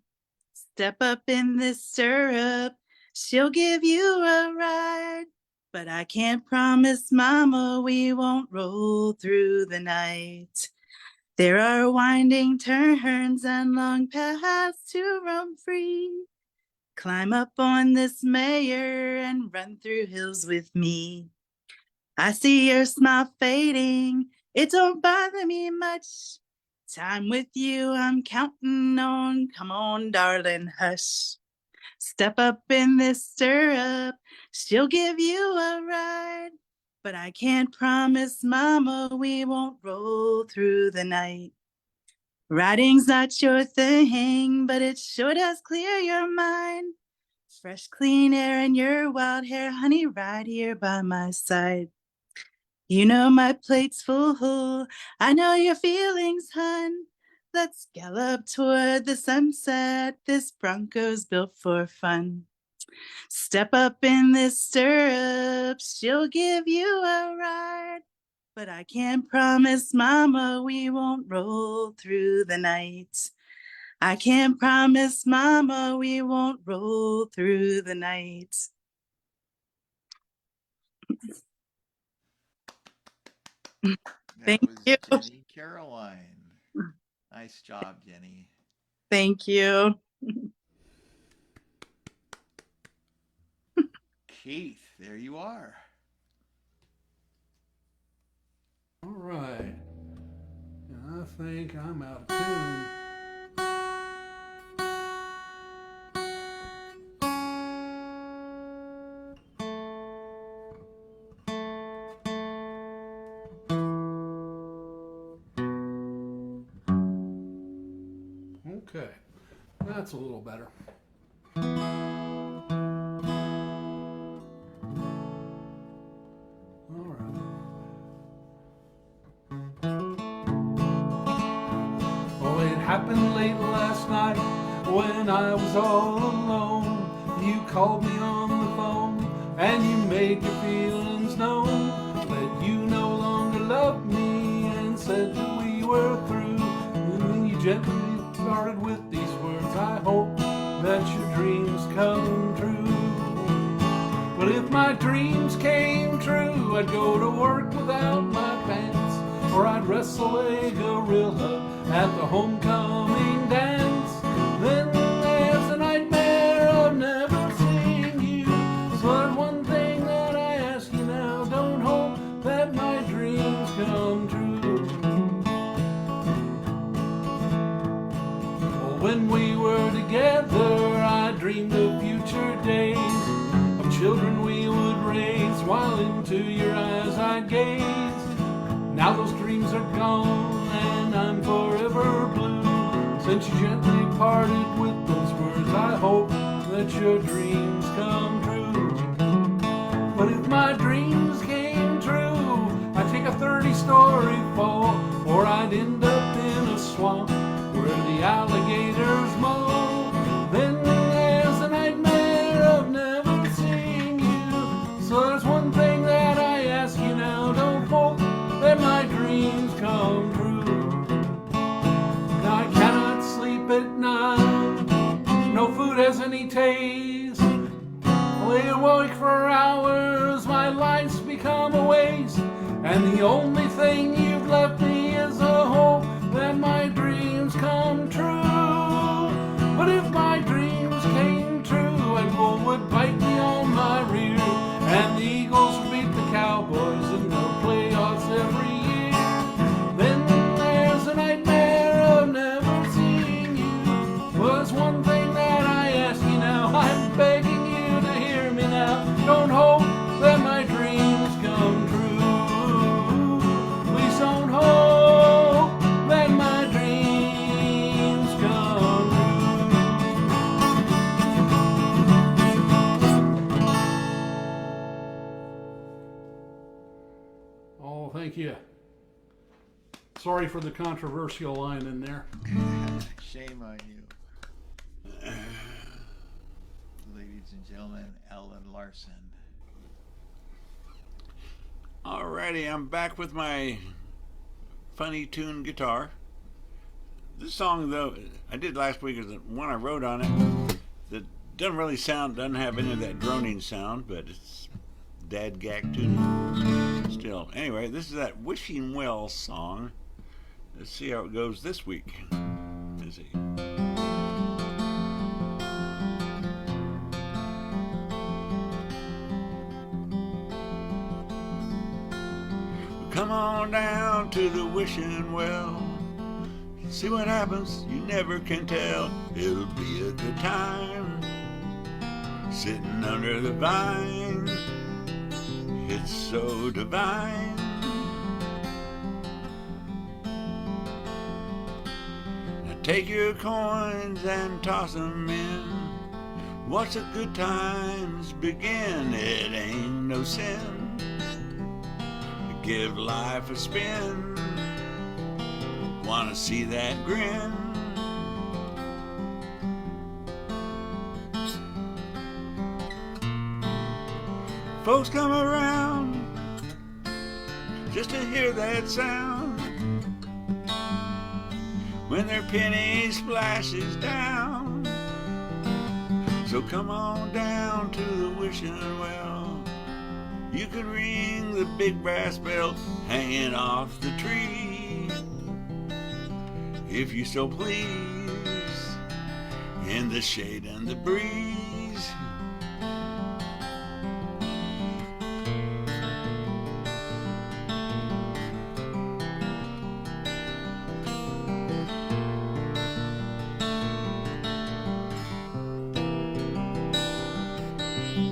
Step up in this syrup. She'll give you a ride. But I can't promise Mama we won't roll through the night. There are winding turns and long paths to roam free. Climb up on this mare and run through hills with me. I see your smile fading. It don't bother me much. Time with you I'm counting on. Come on, darling, hush. Step up in this stirrup. She'll give you a ride. But I can't promise Mama we won't roll through the night. Riding's not your thing, but it sure does clear your mind. Fresh, clean air and your wild hair, honey, right here by my side. You know my plate's full. I know your feelings, hun. Let's gallop toward the sunset. This Bronco's built for fun. Step up in this stirrup, she'll give you a ride. But I can't promise Mama we won't roll through the night. I can't promise Mama we won't roll through the night. That Thank was you. Jenny Caroline. Nice job, Jenny. Thank you. Keith, there you are. All right. And I think I'm out of tune. Okay, that's a little better. All right. Oh, it happened late last night when I was all alone. You called me on the phone and you made your feelings known, that you no longer loved me and said that we were through. And then you gently started with these words, I hope that your dreams come true. But if my dreams came true, I'd go to work without my pants, or I'd wrestle a gorilla at the homecoming dance. Then there's a nightmare of never seeing you. So there's one thing that I ask you now, don't hope that my dreams come true. Well, when we were together, I dreamed of future days, of children we would raise, while into your eyes I gaze. Now those dreams are gone and I'm forever blue, since you gently parted with those words, I hope that your dreams come true. But if my dreams came true, I'd take a 30-story fall, or I'd end up in a swamp where the alligators maul. Then there's a nightmare of never seeing you. So there's one thing that I ask you now, don't hope that my dreams come true. Now I cannot sleep at night, no food has any taste. I lay awake for hours, my life's become a waste, and the only thing you've left me is a hope that my dreams come true. But if my dreams came true, a bull would bite me on my rear, and the Eagles would beat the Cowboys in the playoffs every year. Then there's a nightmare of never seeing you. Was one thing that I ask you now, I'm begging you to hear me now. Don't hope that my dreams come true. Please don't hope that my dreams come true. Oh, thank you. Sorry for the controversial line in there. Shame on you. Ladies and gentlemen, Alan Larson. Alrighty, I'm back with my funny tune guitar. This song, though, I did last week, is the one I wrote on it. That doesn't have any of that droning sound, but it's dadgag tuning still. Anyway, this is that Wishing Well song. Let's see how it goes this week. Let's see. Come on down to the wishing well. See what happens, you never can tell. It'll be a good time sitting under the vine. It's so divine. Now take your coins and toss them in. Watch the good times begin. It ain't no sin. Give life a spin. Wanna see that grin? Folks come around just to hear that sound when their penny splashes down. So come on down to the wishing well. You can ring the big brass bell hanging off the tree, if you so please, in the shade and the breeze.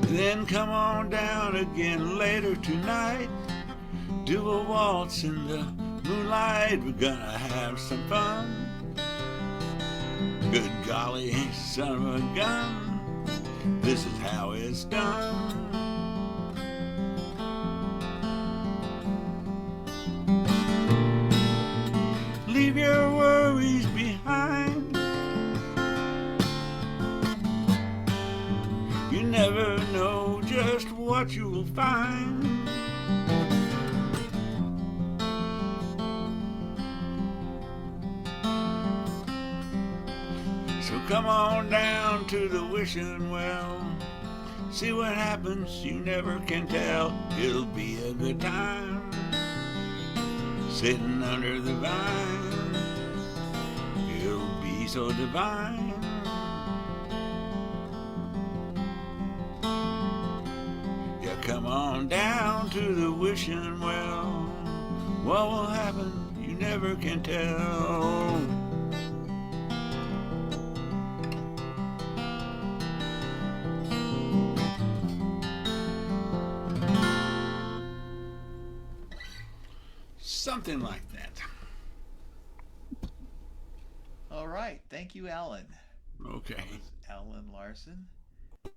Then come on down again later tonight. Do a waltz in the moonlight. We're gonna have some fun. Good golly, son of a gun, this is how it's done. Leave your worries behind. You never know just what you will find. So come on down to the wishing well. See what happens, you never can tell. It'll be a good time sitting under the vine. It'll be so divine. Come on down to the wishing well. What will happen, you never can tell. Something like that. All right. Thank you, Alan. Okay. That was Alan Larson.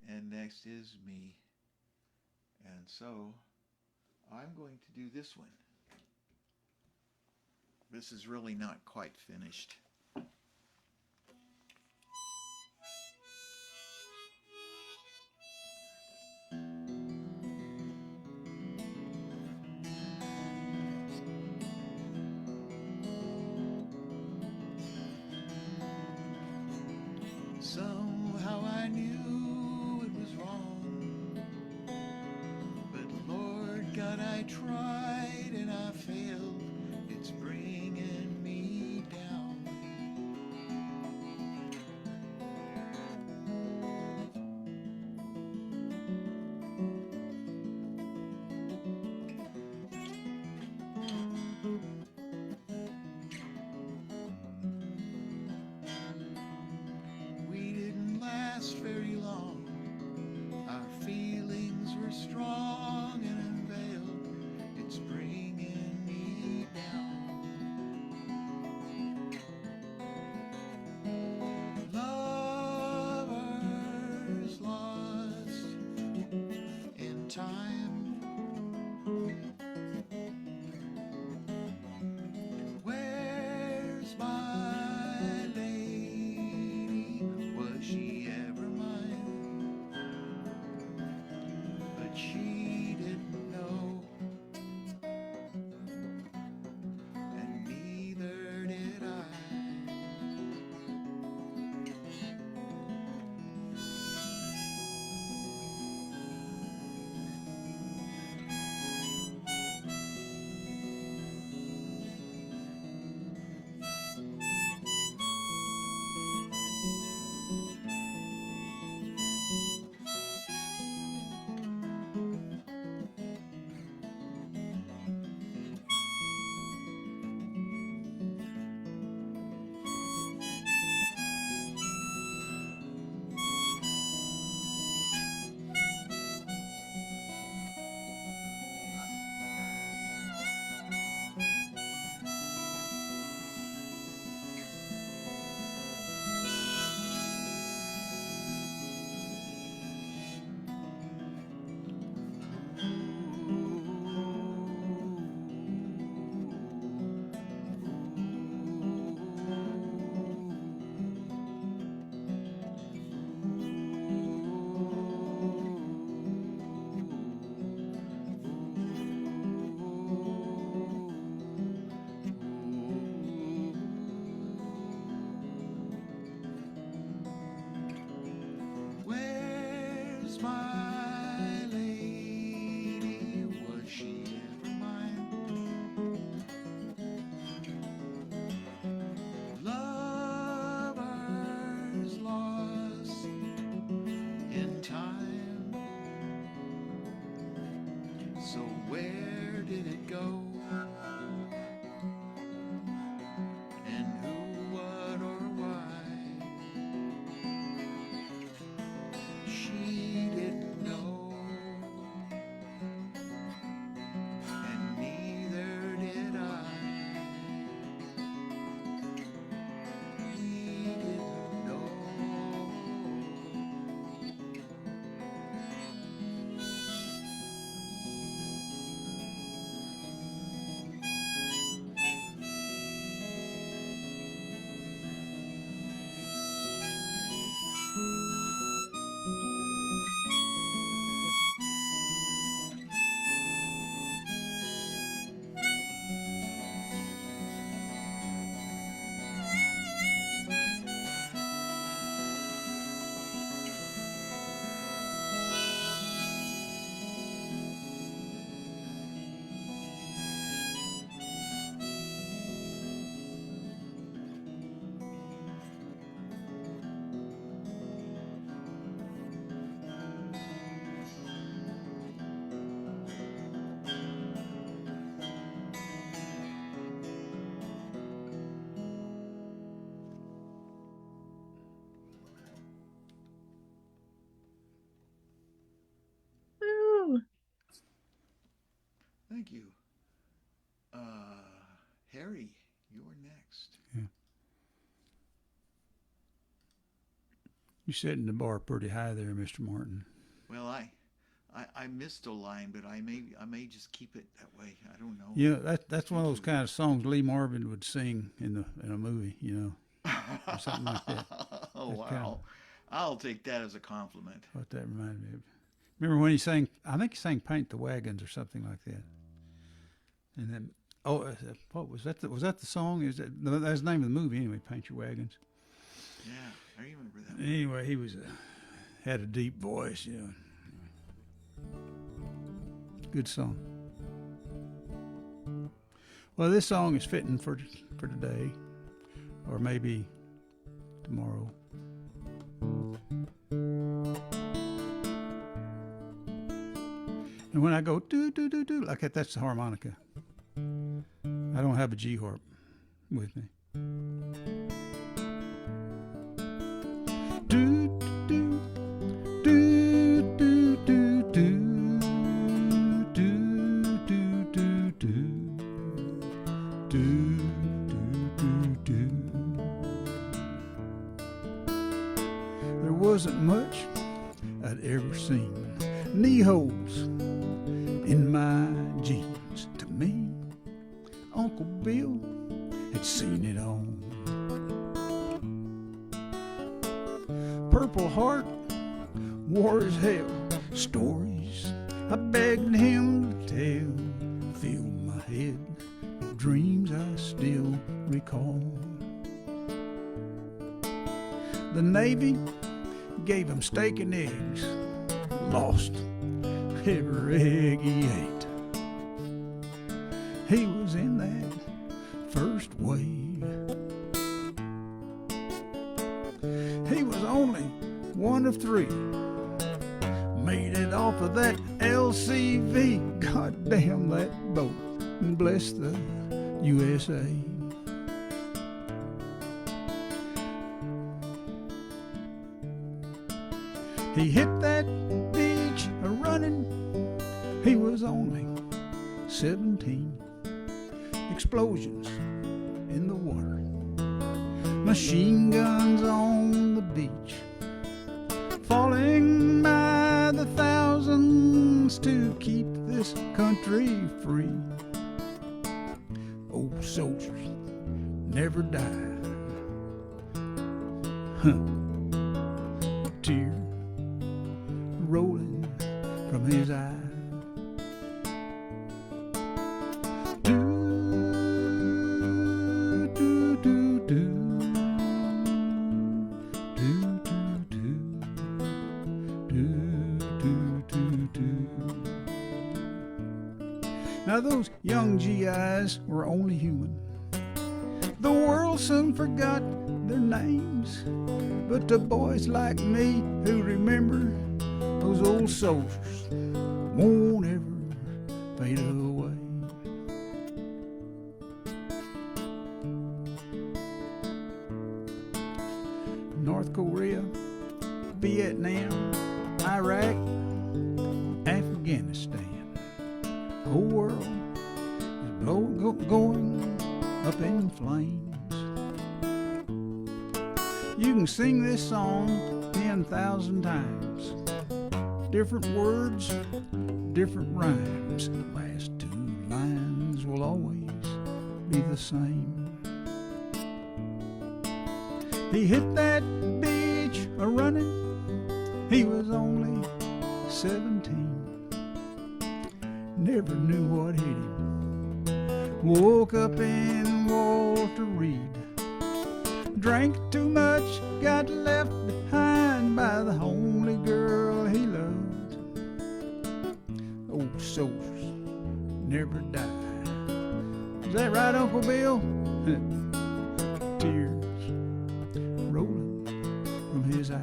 And next is me. And so I'm going to do this one. This is really not quite finished. Somehow I knew it was wrong, but Lord God, I tried and I failed. It's bringing me down. We didn't last very long. Our feelings were strong and unveiled. It's did it go? And who, what, or why? She didn't know, and neither did I. We didn't know. Woo. Thank you. Harry, you're next. You're setting the bar pretty high there, Mr. Martin. Well, I missed a line, but I may just keep it that way. I don't know. Yeah, that's one of those kind of songs Lee Marvin would sing in a movie, you know, or something like that. Oh, That's kinda- wow. I'll take that as a compliment. What that reminded me of. Remember when he sang? I think he sang "Paint the Wagons" or something like that. And then, what was that? Was that the song? That's the name of the movie anyway? "Paint Your Wagons." Yeah, I remember that. Anyway, he had a deep voice, you know. Good song. Well, this song is fitting for today, or maybe tomorrow. And when I go do do do do like that, that's the harmonica. I don't have a G harp with me. Do do do do do do do do do do do do do. There wasn't much I'd ever seen. Knee holes in my jeans. To me, Uncle Bill had seen it all. Purple Heart war as hell. Stories I begged him to tell filled my head with dreams I still recall. The Navy gave him steak and eggs. Lost every egg he ate. He was in that first wave. He was only one of three. Made it off of that LCV. God damn that boat, and bless the USA. He hit that beach a-running. He was only 17. Explosions in the water. Machine guns on the beach. Falling by the thousands to keep this country free. Old soldiers never die. Tear rolling from his eye. Do, do, do, do. Do, do, do. Do, do, do, do. Now those young GIs were only human. The world soon forgot their names, but to boys like me who remember, those old soldiers won't ever fade away. North Korea, Vietnam, Iraq, Afghanistan. The whole world is going up in flames. You can sing this song 10,000 times. Different words, different rhymes. The last two lines will always be the same. He hit that beach a-running. He was only 17. Never knew what hit him. Woke up in Walter Reed. Drank too much, got left behind by the only girl he loved. Old souls never die. Is that right, Uncle Bill? Tears rolling from his eye.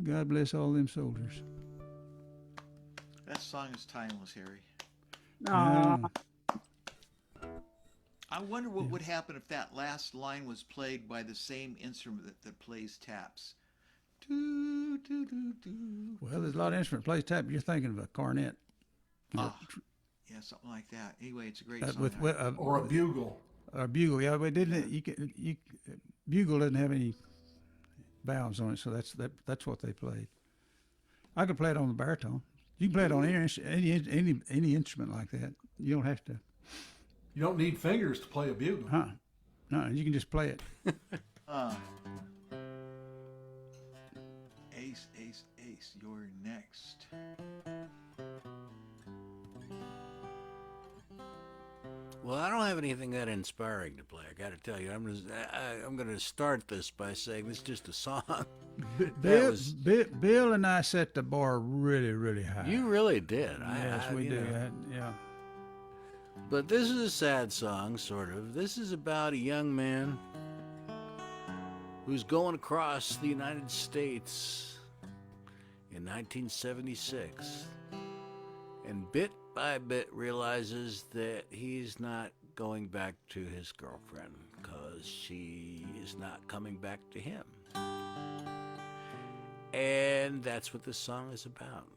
God bless all them soldiers. That song is timeless, Harry. Aw. I wonder what would happen if that last line was played by the same instrument that plays taps. Do, do, do, do. Well, there's a lot of instruments plays tap. You're thinking of a cornet. Ah, yeah, something like that. Anyway, it's a great song. Or a bugle. Or bugle. Yeah, but didn't it? Bugle doesn't have any valves on it, so that's what they played. I could play it on the baritone. You can play it on any instrument like that. You don't have to. You don't need fingers to play a bugle. Huh? No, you can just play it. Ace, ace, ace, you're next. Well, I don't have anything that inspiring to play. I got to tell you, I'm going to start this by saying this is just a song. Bill and I set the bar really, really high. You really did. Yes, we do. Yeah. But this is a sad song, sort of. This is about a young man who's going across the United States in 1976, and bit by bit realizes that he's not going back to his girlfriend because she is not coming back to him. And that's what this song is about.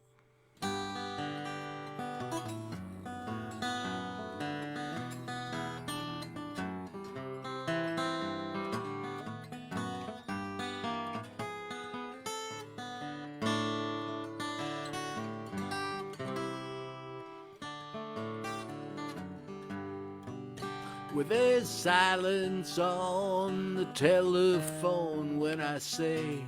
With there's silence on the telephone when I say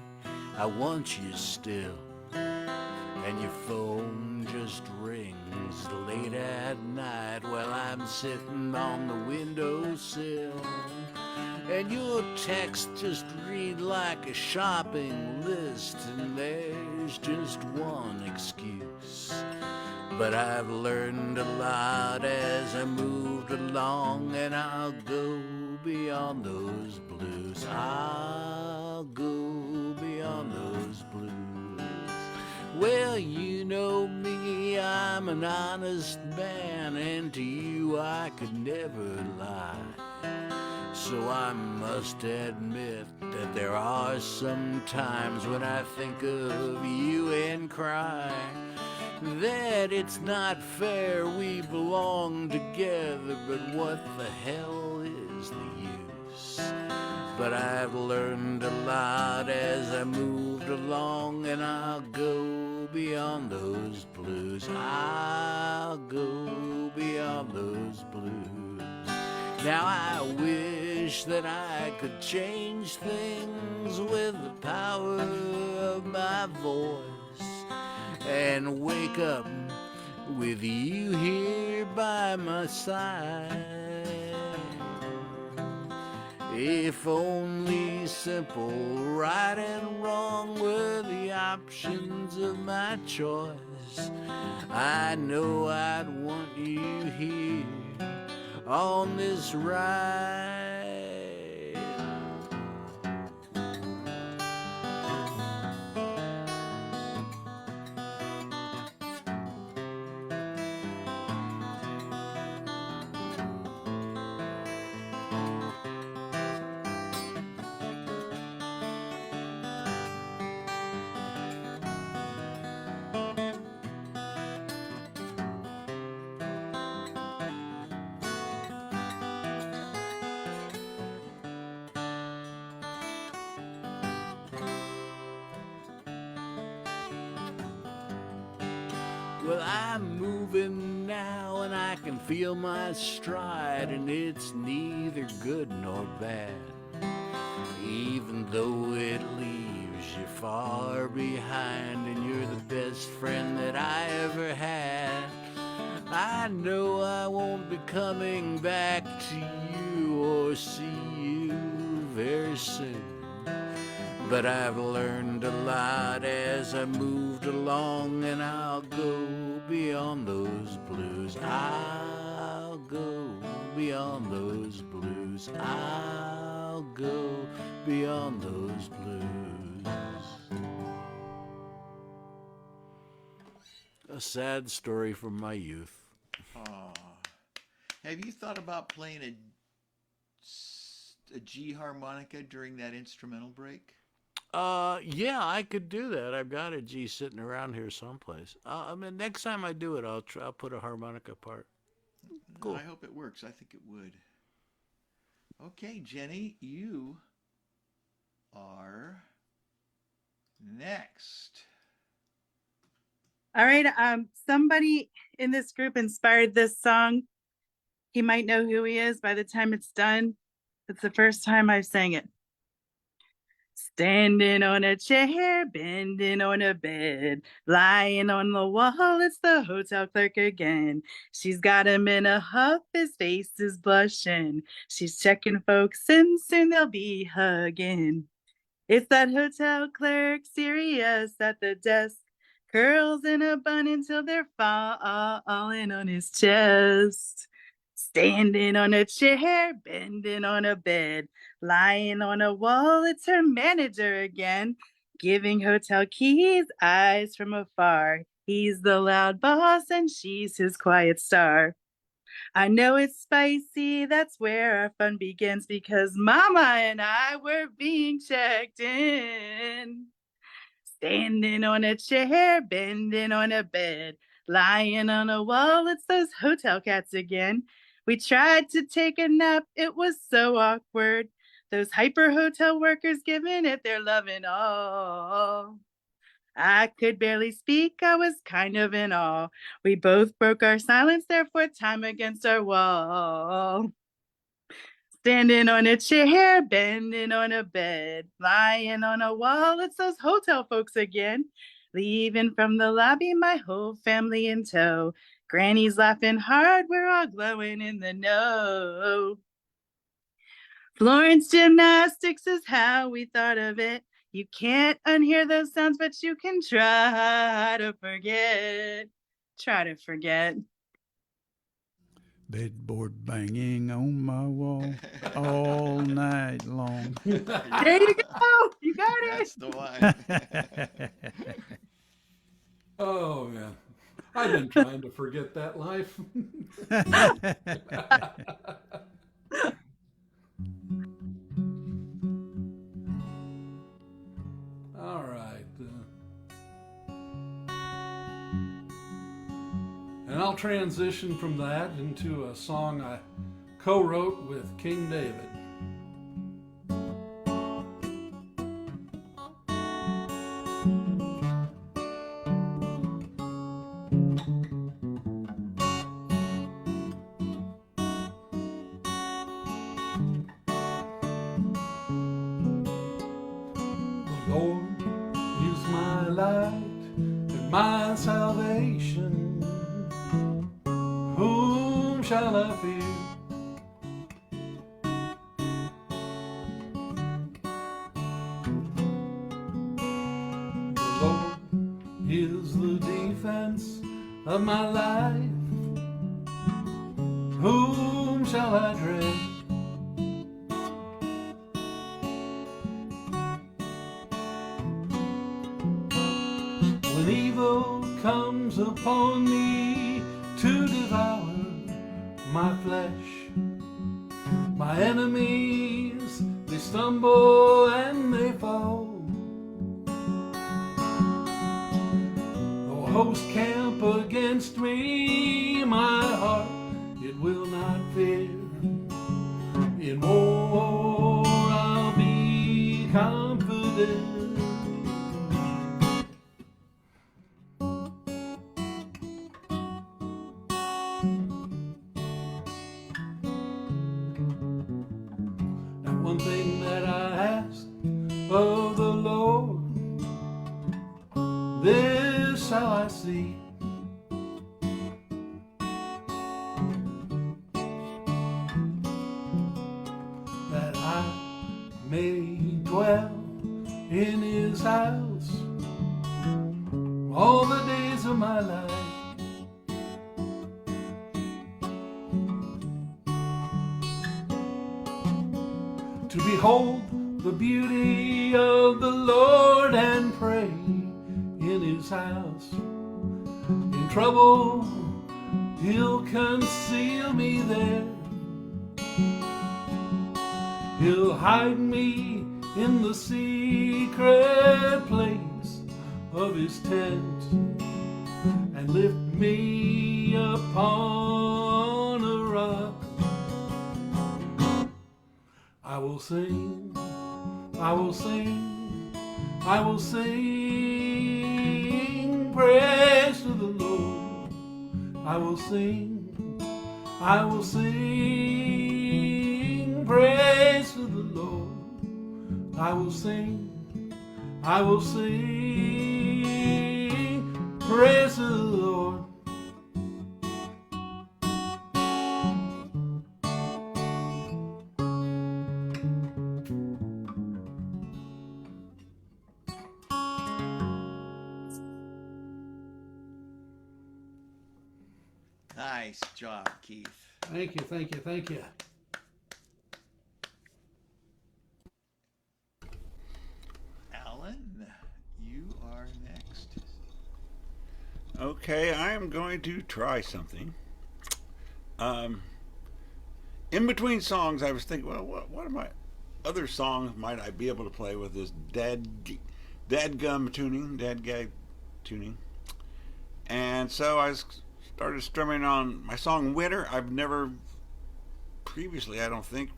I want you still, and your phone just rings late at night while I'm sitting on the windowsill, and your text just read like a shopping list, and there's just one excuse. But I've learned a lot as I moved along, and I'll go beyond those blues. I'll go beyond those blues. Well, you know me, I'm an honest man, and to you I could never lie. So I must admit that there are some times when I think of you and cry that it's not fair we belong together, but what the hell is the use? But I've learned a lot as I moved along, and I'll go beyond those blues. I'll go beyond those blues. Now I wish that I could change things with the power of my voice, and wake up with you here by my side. If only simple right and wrong were the options of my choice, I know I'd want you here on this ride. Well, I'm moving now and I can feel my stride, and it's neither good nor bad, even though it leaves you far behind, and you're the best friend that I ever had. I know I won't be coming back to you or see you very soon, but I've learned a lot as I moved along, and I'll go beyond those blues. I'll go beyond those blues. I'll go beyond those blues. A sad story from my youth. Aw. Have you thought about playing a G harmonica during that instrumental break? Yeah, I could do that. I've got a G sitting around here someplace. I mean, next time I do it, I'll put a harmonica part. Cool. I hope it works. I think it would. Okay, Jenny, you are next. All right. Somebody in this group inspired this song. He might know who he is by the time it's done. It's the first time I've sang it. Standing on a chair, bending on a bed, lying on the wall, it's the hotel clerk again. She's got him in a huff, his face is blushing. She's checking folks and soon they'll be hugging. It's that hotel clerk, serious at the desk, curls in a bun until they're falling on his chest. Standing on a chair, bending on a bed, lying on a wall, it's her manager again, giving hotel keys, eyes from afar. He's the loud boss and she's his quiet star. I know it's spicy, that's where our fun begins, because Mama and I were being checked in. Standing on a chair, bending on a bed, lying on a wall, it's those hotel cats again. We tried to take a nap, it was so awkward. Those hyper hotel workers giving it their love and all. I could barely speak, I was kind of in awe. We both broke our silence, therefore time against our wall. Standing on a chair, bending on a bed, lying on a wall, it's those hotel folks again. Leaving from the lobby, my whole family in tow. Granny's laughing hard, we're all glowing in the know. Florence gymnastics is how we thought of it. You can't unhear those sounds, but you can try to forget. Try to forget. Bedboard banging on my wall all night long. There you go. You got it. That's the one. Oh, man. I've been trying to forget that life. All right. And I'll transition from that into a song I co-wrote with King David. The Lord is my light and my salvation. Whom shall I fear? The Lord is the defense of my life. Whom shall shall I dread? When evil comes upon me to devour my flesh, my enemies, they stumble and they fall. Though a host camp against me, my heart, it will not fear. In war I'll be confident. One thing that I ask of the Lord, this shall I see, that I may dwell in his house all the days of my life, to behold the beauty of the Lord and pray in his house. In trouble, he'll conceal me there. He'll hide me in the secret place of his tent and lift me upon a rock. I will sing, I will sing, I will sing praise to the Lord. I will sing, I will sing praise to the Lord. I will sing, I will sing praise to the Lord. Nice job, Keith. Thank you, thank you, thank you. Alan, you are next. Okay, I am going to try something. In between songs, I was thinking, well, what are my other songs might I be able to play with this dadgum tuning, dadgag tuning? And so I started strumming on my song Winter. I've never previously, I don't think,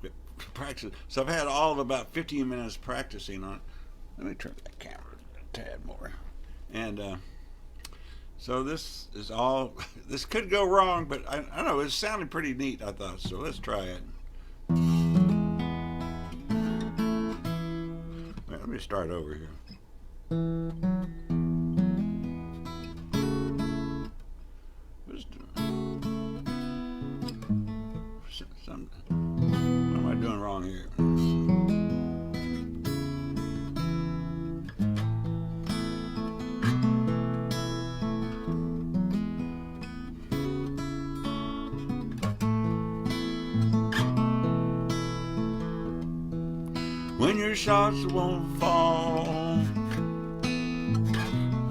practiced. So I've had all of about 15 minutes practicing on it. Let me turn that camera a tad more. And so this is all, this could go wrong, but I don't know, it sounded pretty neat, I thought. So let's try it. Let me start over here. What am I doing wrong here? When your shots won't fall,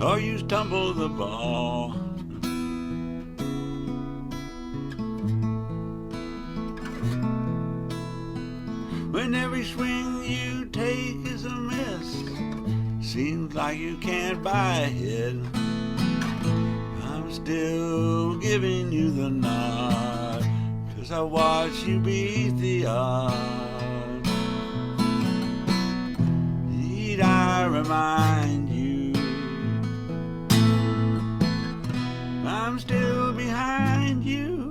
or you stumble the ball, when every swing you take is a miss, seems like you can't buy a hit, I'm still giving you the nod, 'cause I watch you beat the odds. Need I remind you, I'm still behind you.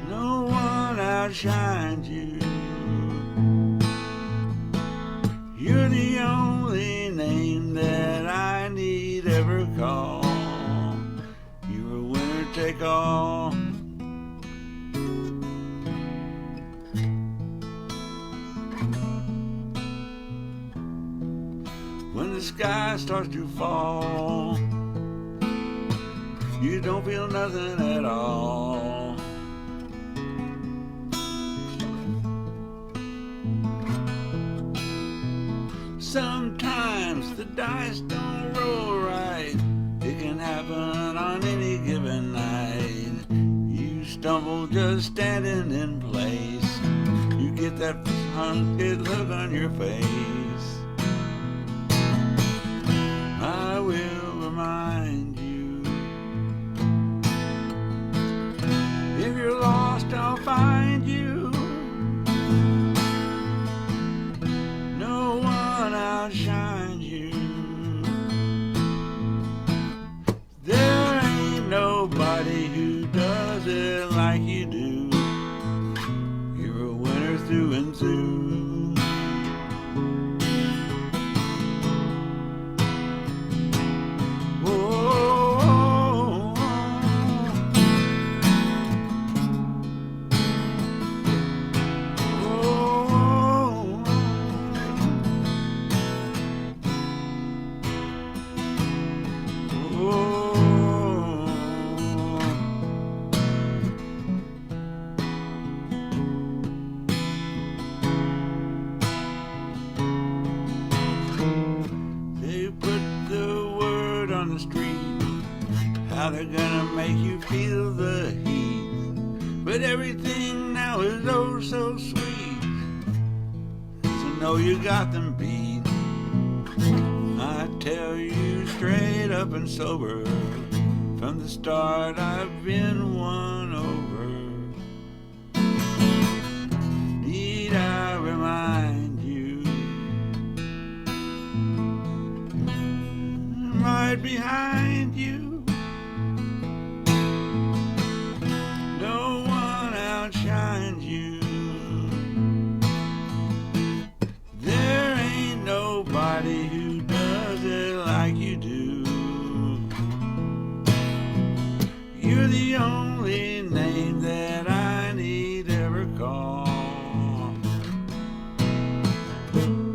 No one outshined you. You're the only name that I need ever call. You're a winner take all. When the sky starts to fall, you don't feel nothing at all. Sometimes the dice don't roll right. It can happen on any given night. You stumble just standing in place. You get that hunted look on your face. I will remind you, if you're lost, I'll find you. No one outshines you. There ain't nobody who does it like you do. You're a winner through and through. How they're gonna make you feel the heat, but everything now is oh so sweet, so know you got them beat. I tell you straight up and sober, from the start I've been won over. Need I remind you, I'm right behind you. Outshines you. There ain't nobody who does it like you do. You're the only name that I need ever call.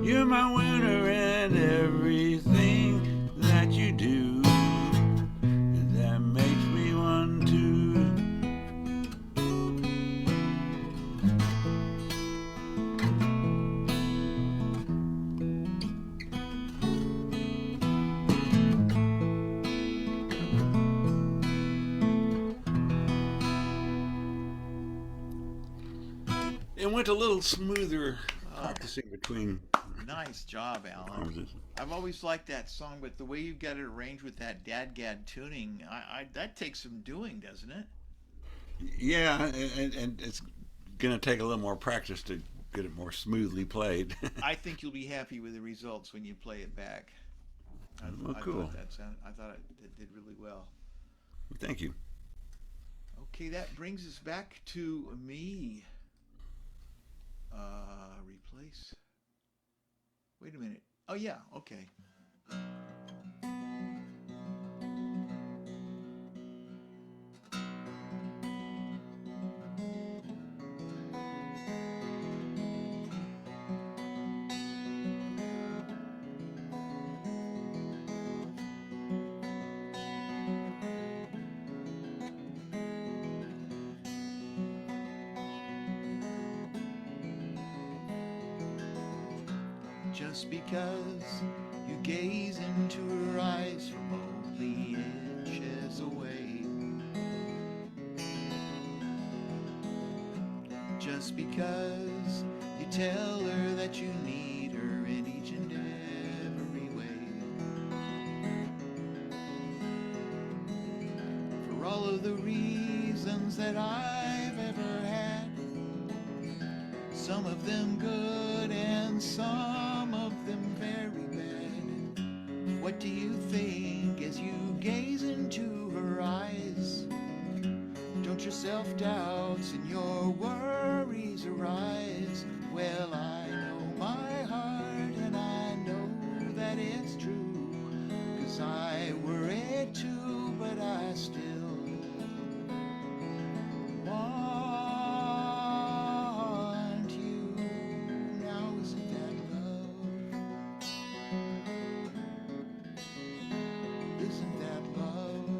You're my winner in everything that you do. That makes me one too. It went a little smoother practicing between. Nice job, Alan. Conversations. I've always liked that song, but the way you've got it arranged with that dadgad tuning, that takes some doing, doesn't it? Yeah, and it's gonna take a little more practice to get it more smoothly played. I think you'll be happy with the results when you play it back. Well, cool. I thought it did really well. Thank you. Okay, that brings us back to me. Replace. Wait a minute. Oh yeah, okay. Just because you gaze into her eyes from only inches away, just because you tell her that you need her in each and every way, for all of the reasons that I've ever had, some of them good and some of them very bad. What do you think as you gaze into her eyes? Don't your self-doubts and your worries arise? Well, I know my heart and I know that it's true, 'cause I worry too, but I still want you. Now isn't that love? Isn't that love?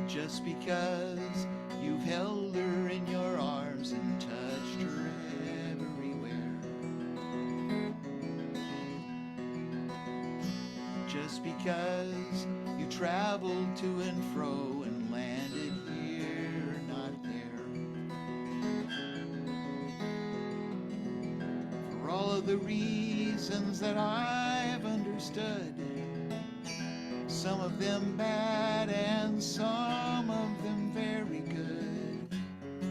Just because you've held her in your arms and touched her 'cause you traveled to and fro and landed here, not there. For all of the reasons that I've understood, some of them bad and some of them very good.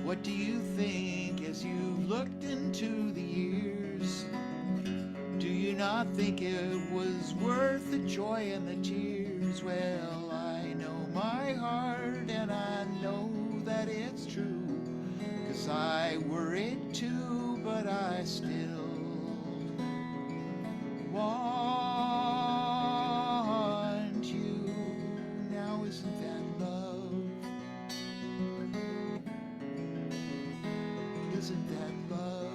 What do you think as you've looked into the years? Do you not think it was worth the joy and the tears? Well, I know my heart and I know that it's true, 'cause I worried too, but I still want you. Now isn't that love? Isn't that love?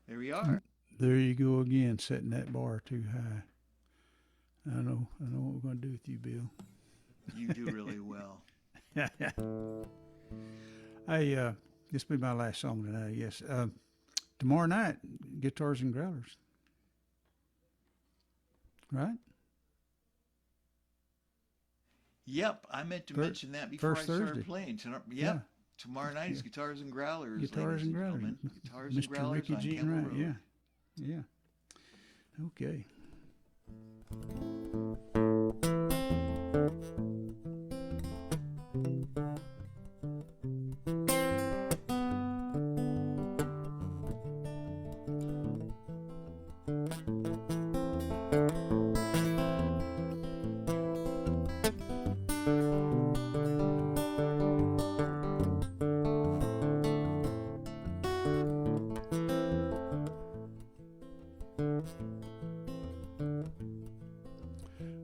There we are. There you go again, setting that bar too high. I know what we're going to do with you, Bill. You do really well. Hey, this will be my last song tonight, yes. Tomorrow night, Guitars and Growlers. Right? Yep, I meant to mention that before I started Thursday. playing. Yep. Yeah. Tomorrow night is Guitars and Growlers. Guitars and Growlers. Gentlemen. Guitars Mr. and Growlers Ricky on Jean Campbell Wright, Road. yeah. Okay.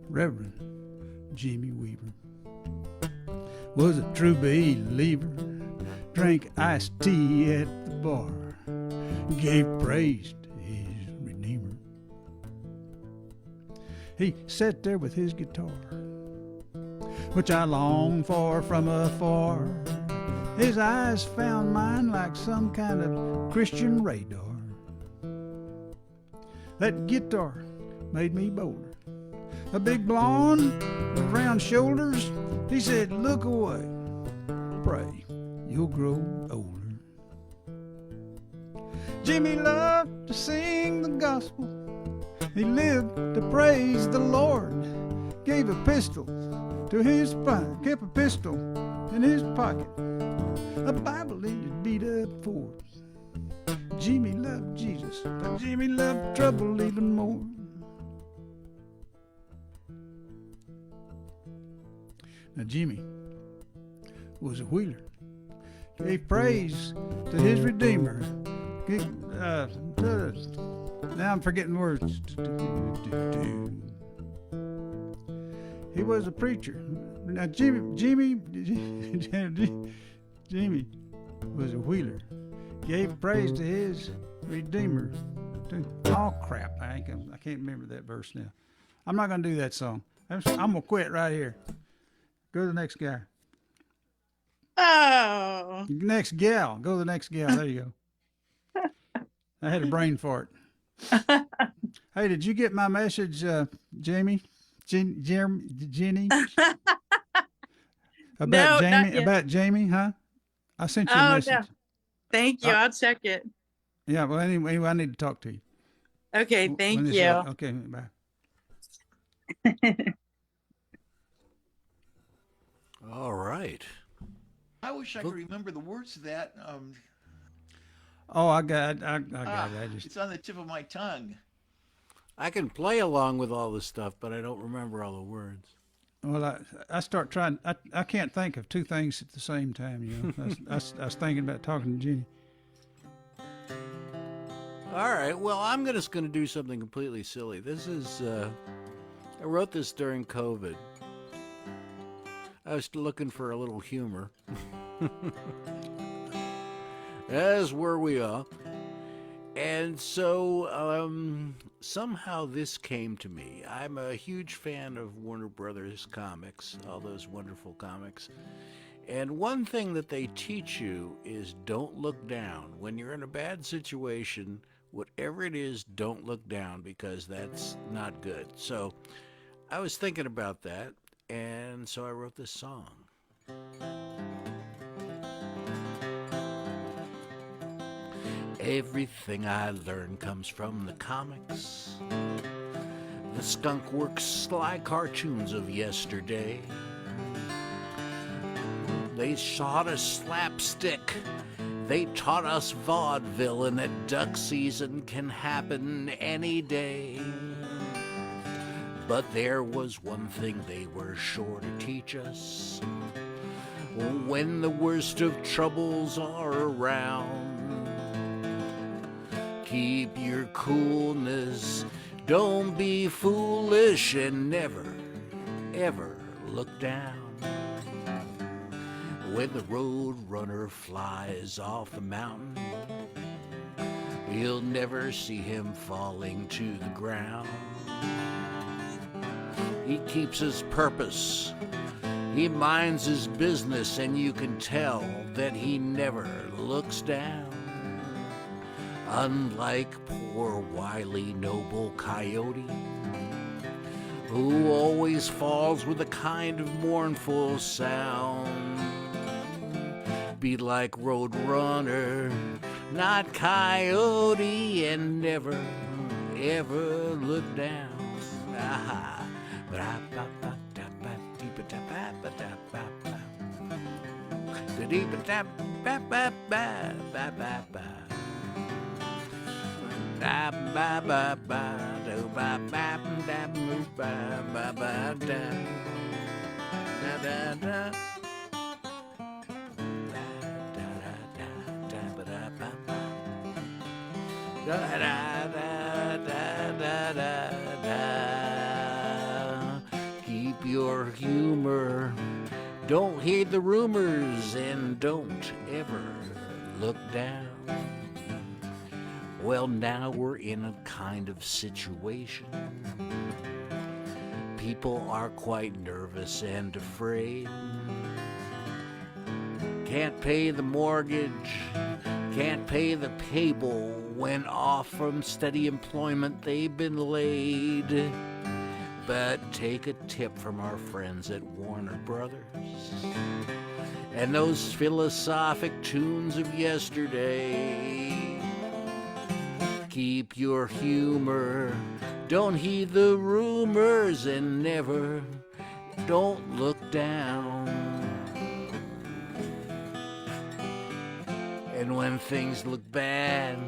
Reverend Jimmy Weaver was a true believer, drank iced tea at the bar, gave praise to his Redeemer. He sat there with his guitar, which I longed for from afar. His eyes found mine like some kind of Christian radar. That guitar made me bolder. A big blonde with round shoulders. He said, look away, pray you'll grow older. Jimmy loved to sing the gospel. He lived to praise the Lord. Gave a pistol to his pocket, kept a pistol in his pocket, a Bible in his beat up Ford. Jimmy loved Jesus, but Jimmy loved trouble even more. Now Jimmy was a wheeler. Gave praise to his Redeemer. Now I'm forgetting words. He was a preacher. Now Jimmy was a wheeler. Gave praise to his Redeemer. Oh crap! I can't remember that verse now. I'm not gonna do that song. I'm gonna quit right here. Go to the next guy. Oh. Next gal. Go to the next gal. There you go. I had a brain fart. Hey, did you get my message, Jamie? Jenny? No, not yet. About Jamie, huh? I sent you a message. No. Thank you. I'll check it. Yeah, well, anyway, I need to talk to you. Okay, thank you. Okay, bye. All right. I wish I could remember the words to that. Oh, I got it. It's on the tip of my tongue. I can play along with all this stuff, but I don't remember all the words. Well, I start trying. I can't think of two things at the same time. You know, I was thinking about talking to Jenny. All right. Well, I'm just going to do something completely silly. This is, I wrote this during COVID. I was looking for a little humor. As were we all. And so somehow this came to me. I'm a huge fan of Warner Brothers comics, all those wonderful comics. And one thing that they teach you is don't look down. When you're in a bad situation, whatever it is, don't look down because that's not good. So I was thinking about that, and so I wrote this song. Everything I learn comes from the comics. The skunk works sly cartoons of yesterday. They taught us slapstick. They taught us vaudeville, and that duck season can happen any day. But there was one thing they were sure to teach us. When the worst of troubles are around, keep your coolness, don't be foolish, and never, ever look down. When the road runner flies off the mountain, you'll never see him falling to the ground. He keeps his purpose, he minds his business, and you can tell that he never looks down. Unlike poor wily noble coyote, who always falls with a kind of mournful sound. Be like road runner, not coyote, and never, ever look down. Ah, Keep your humor, don't heed the rumors, and don't ever look down. Well, now we're in a kind of situation. People are quite nervous and afraid. Can't pay the mortgage, can't pay the payable. When off from steady employment, they've been laid. But take a tip from our friends at Warner Brothers and those philosophic tunes of yesterday. Keep your humor, don't heed the rumors, and never, don't look down. And when things look bad,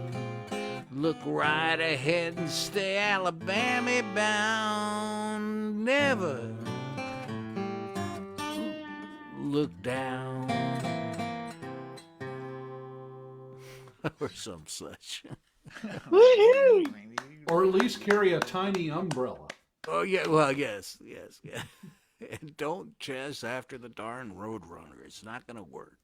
look right ahead and stay Alabama bound. Never look down. Or some such. Woohoo! Or at least carry a tiny umbrella. Oh, yeah, well, yes. And don't chase after the darn roadrunner. It's not going to work.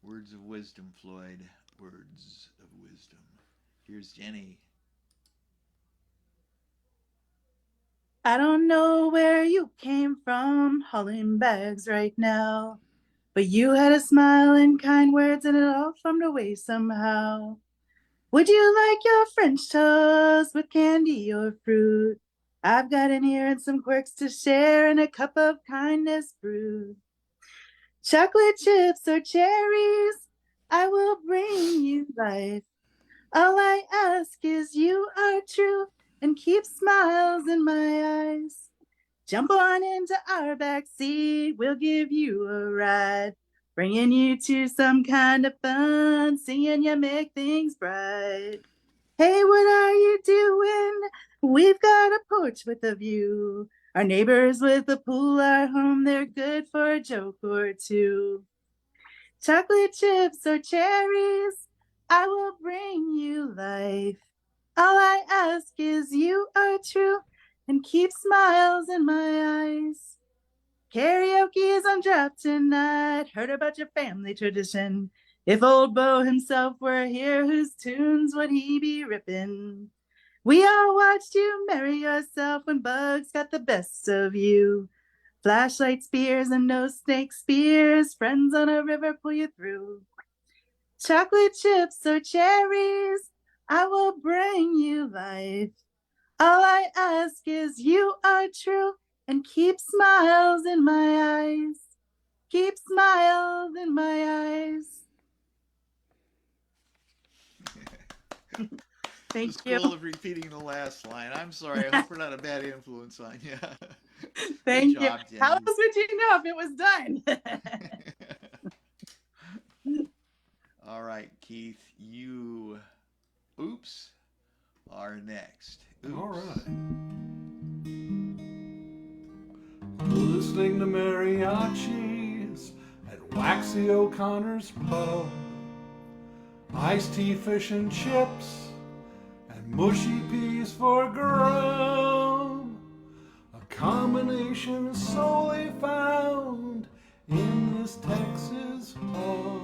Words of wisdom, Floyd. Words of wisdom. Here's Jenny. I don't know where you came from, hauling bags right now. But you had a smile and kind words, and it all thumbed away somehow. Would you like your French toast with candy or fruit? I've got an ear and some quirks to share, and a cup of kindness brewed. Chocolate chips or cherries, I will bring you life. All I ask is you are true and keep smiles in my eyes. Jump on into our back seat, we'll give you a ride. Bringing you to some kind of fun, seeing you make things bright. Hey, what are you doing? We've got a porch with a view. Our neighbors with a pool are home. They're good for a joke or two. Chocolate chips or cherries, I will bring you life. All I ask is you are true and keep smiles in my eyes. Karaoke is on draft tonight. Heard about your family tradition. If old Bo himself were here, whose tunes would he be ripping? We all watched you marry yourself when bugs got the best of you. Flashlight spears and no snake spears. Friends on a river pull you through. Chocolate chips or cherries, I will bring you life. All I ask is you are true and keep smiles in my eyes. Keep smiles in my eyes. The Thank school you. of repeating the last line. I'm sorry. I hope we're not a bad influence on you. Thank you. job, How Jenny. else would you know if it was done? All right, Keith, you are next. Oops. All right. Listening to mariachis at Waxy O'Connor's pub. Iced tea, fish and chips, and mushy peas for grub. A combination solely found in this Texas pub.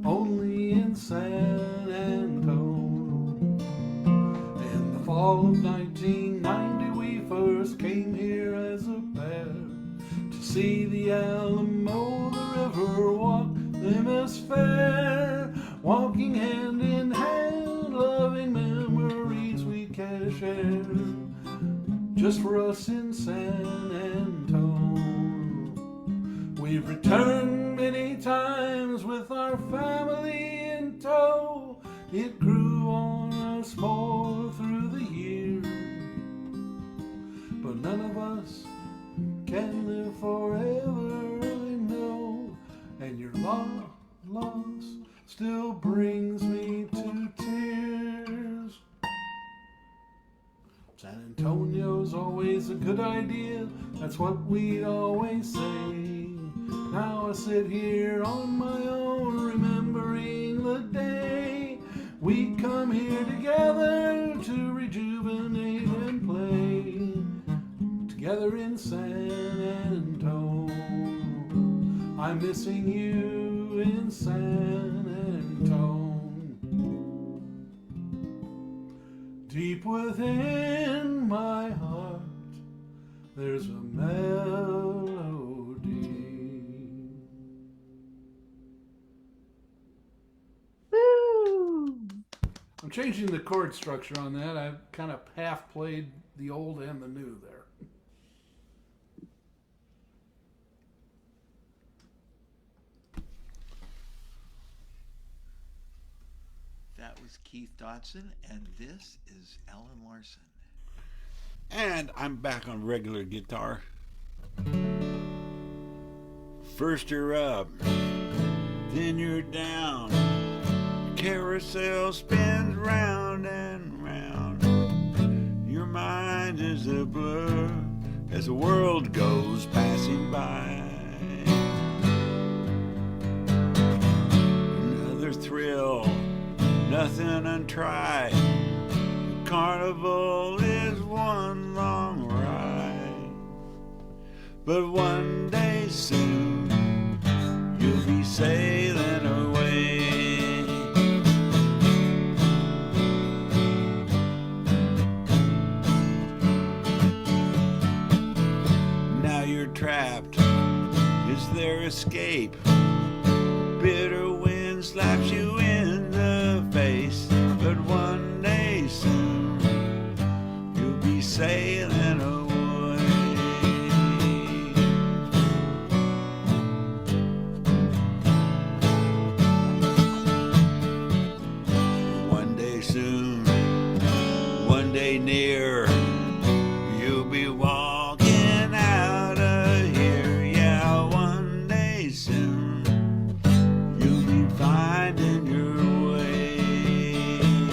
Only in San Antonio. In the fall of 1990, we first came here as a pair to see the Alamo, the river walk, them as fair, walking hand in hand, loving memories we can share, just for us in San Antonio. We've returned many times with our family in tow. It grew on us more through the years, but none of us can live forever, I know. And your loss still brings me to tears. San Antonio's always a good idea, that's what we always say. Now I sit here on my own, remembering the day we'd come here together to rejuvenate and play together in San Antonio. I'm missing you in San Antonio. Deep within my heart, there's a melody. Woo! I'm changing the chord structure on that. I've kind of half played the old and the new there. That was Keith Dodson, and this is Alan Larson. And I'm back on regular guitar. First you're up, then you're down. Carousel spins round and round. Your mind is a blur as the world goes passing by. Another thrill, nothing untried. Carnival is one long ride, but one day soon you'll be sailing away. Now you're trapped, is there escape? Bitter wind slaps you in the face, but one day soon you'll be sailing away. One day soon, one day near, you'll be walking out of here. Yeah, one day soon you'll be finding your way.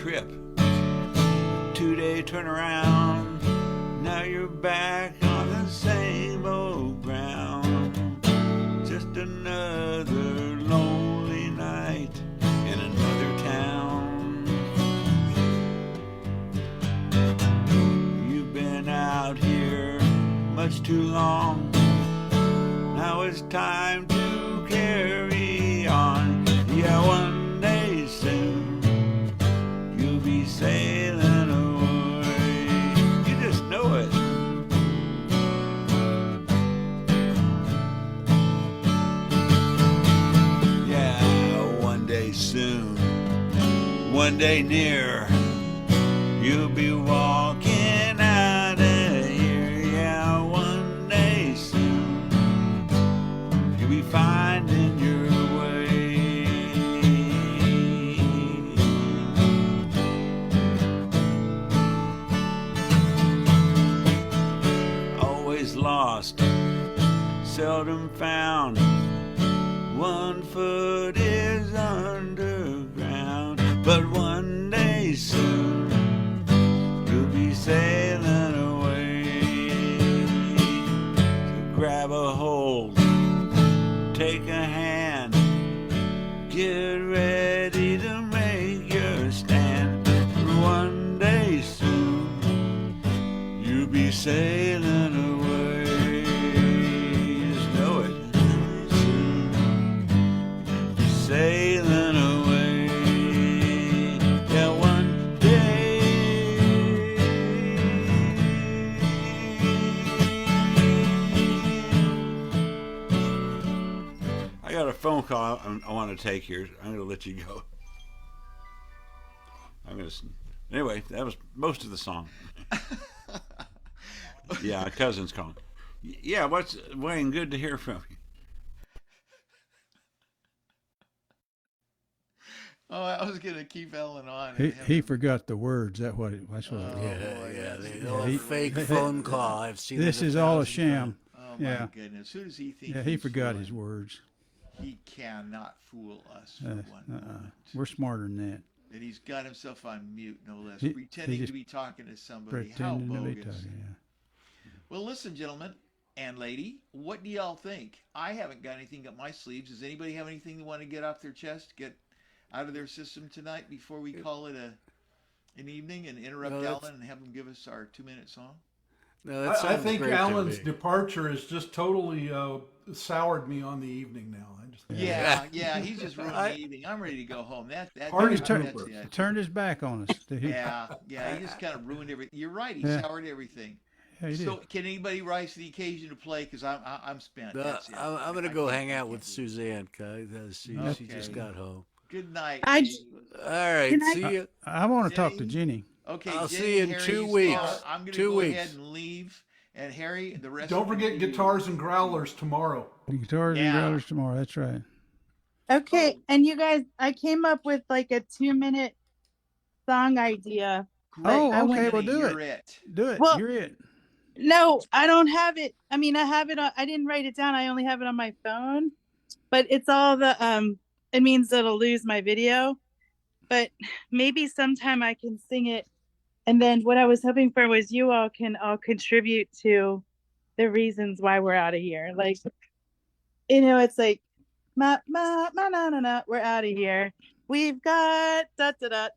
trip. 2-day turnaround. Now you're back on the same old ground. Just another lonely night in another town. You've been out here much too long. Now it's time to carry on. Yeah, one day soon you'll be sailing away. You just know it. Yeah, one day soon, one day near, you'll be walking out of here. Yeah, one day soon you'll be finding your way. Always lost, seldom found. One foot is underground, but one day soon you'll be sailing away. So grab a hold, take a hand, get ready to make your stand. For one day soon you'll be sailing away. Just know it. Soon be sailing away. Yeah, one day. I got a phone call I want to take here. I'm going to let you go. Anyway, that was most of the song. Yeah, a cousin's calling. Yeah, what's Wayne? Good to hear from you. Oh, I was gonna keep Ellen on. He forgot the words. That's what Oh, boy, that's The good. old fake phone call. I've seen This it is all a 1,000 sham. times. Oh my Yeah. goodness! Who does he think? Yeah, he he's forgot fooling? his words. He cannot fool us for one moment. We're smarter than that. And he's got himself on mute, no less, He pretending just to be talking to somebody. How Pretending to be bogus! talking. Yeah. Well, listen, gentlemen and lady, what do y'all think? I haven't got anything up my sleeves. Does anybody have anything they want to get off their chest, get out of their system tonight before we call it an evening and interrupt No, that's- Alan and have him give us our 2-minute song? No, that I sounds think great to Alan's me. departure has just totally soured me on the evening now. Yeah, he's just ruined the evening. I'm ready to go home. Party's That's over. it. Turned his back on us. Yeah, he just kind of ruined everything. You're right. He Yeah. soured everything. Yeah, he did. So, can anybody rise to the occasion to play? Because I'm spent. No, That's it. I'm going to I go can't- hang I out can't with do it. Suzanne. She Okay. just got home. Good night. I- lady. All right, Can I- see you. I want to talk to Jenny? Jenny. Okay, I'll Jenny see you in and 2 Harry, weeks. I'm going to 2 go weeks. ahead and leave. And Harry, the rest. Don't of forget you- guitars and growlers tomorrow. The guitars Yeah. and growlers tomorrow. That's right. Okay, and you guys, I came up with like a 2-minute song idea. Great. Oh, I okay. went- Well, do You're it. it. Do it. Well- You're it. No, I don't have it. I mean, I have it on, I didn't write it down. I only have it on my phone. But it's all the it means that I'll lose my video. But maybe sometime I can sing it. And then what I was hoping for was you all can all contribute to the reasons why we're out of here. Like, it's like ma na na, we're out of here. We've got da da da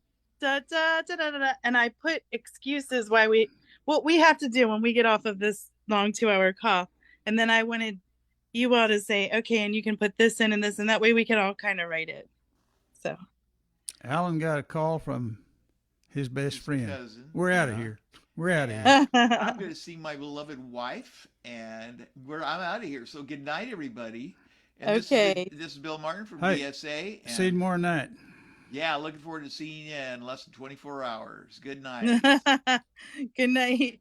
da da da da da, and I put excuses why what we have to do when we get off of this long 2-hour call, and then I wanted you all to say, okay, and you can put this in and this, and that way we can all kind of write it. So Alan got a call from his best His friend. cousin. We're out of Yeah. here. We're out of here. And I'm going to see my beloved wife, and I'm out of here. So good night, everybody. And Okay. This is Bill Martin from Hey, DSA. And See you tomorrow night. yeah, looking forward to seeing you in less than 24 hours. Good night. Good night.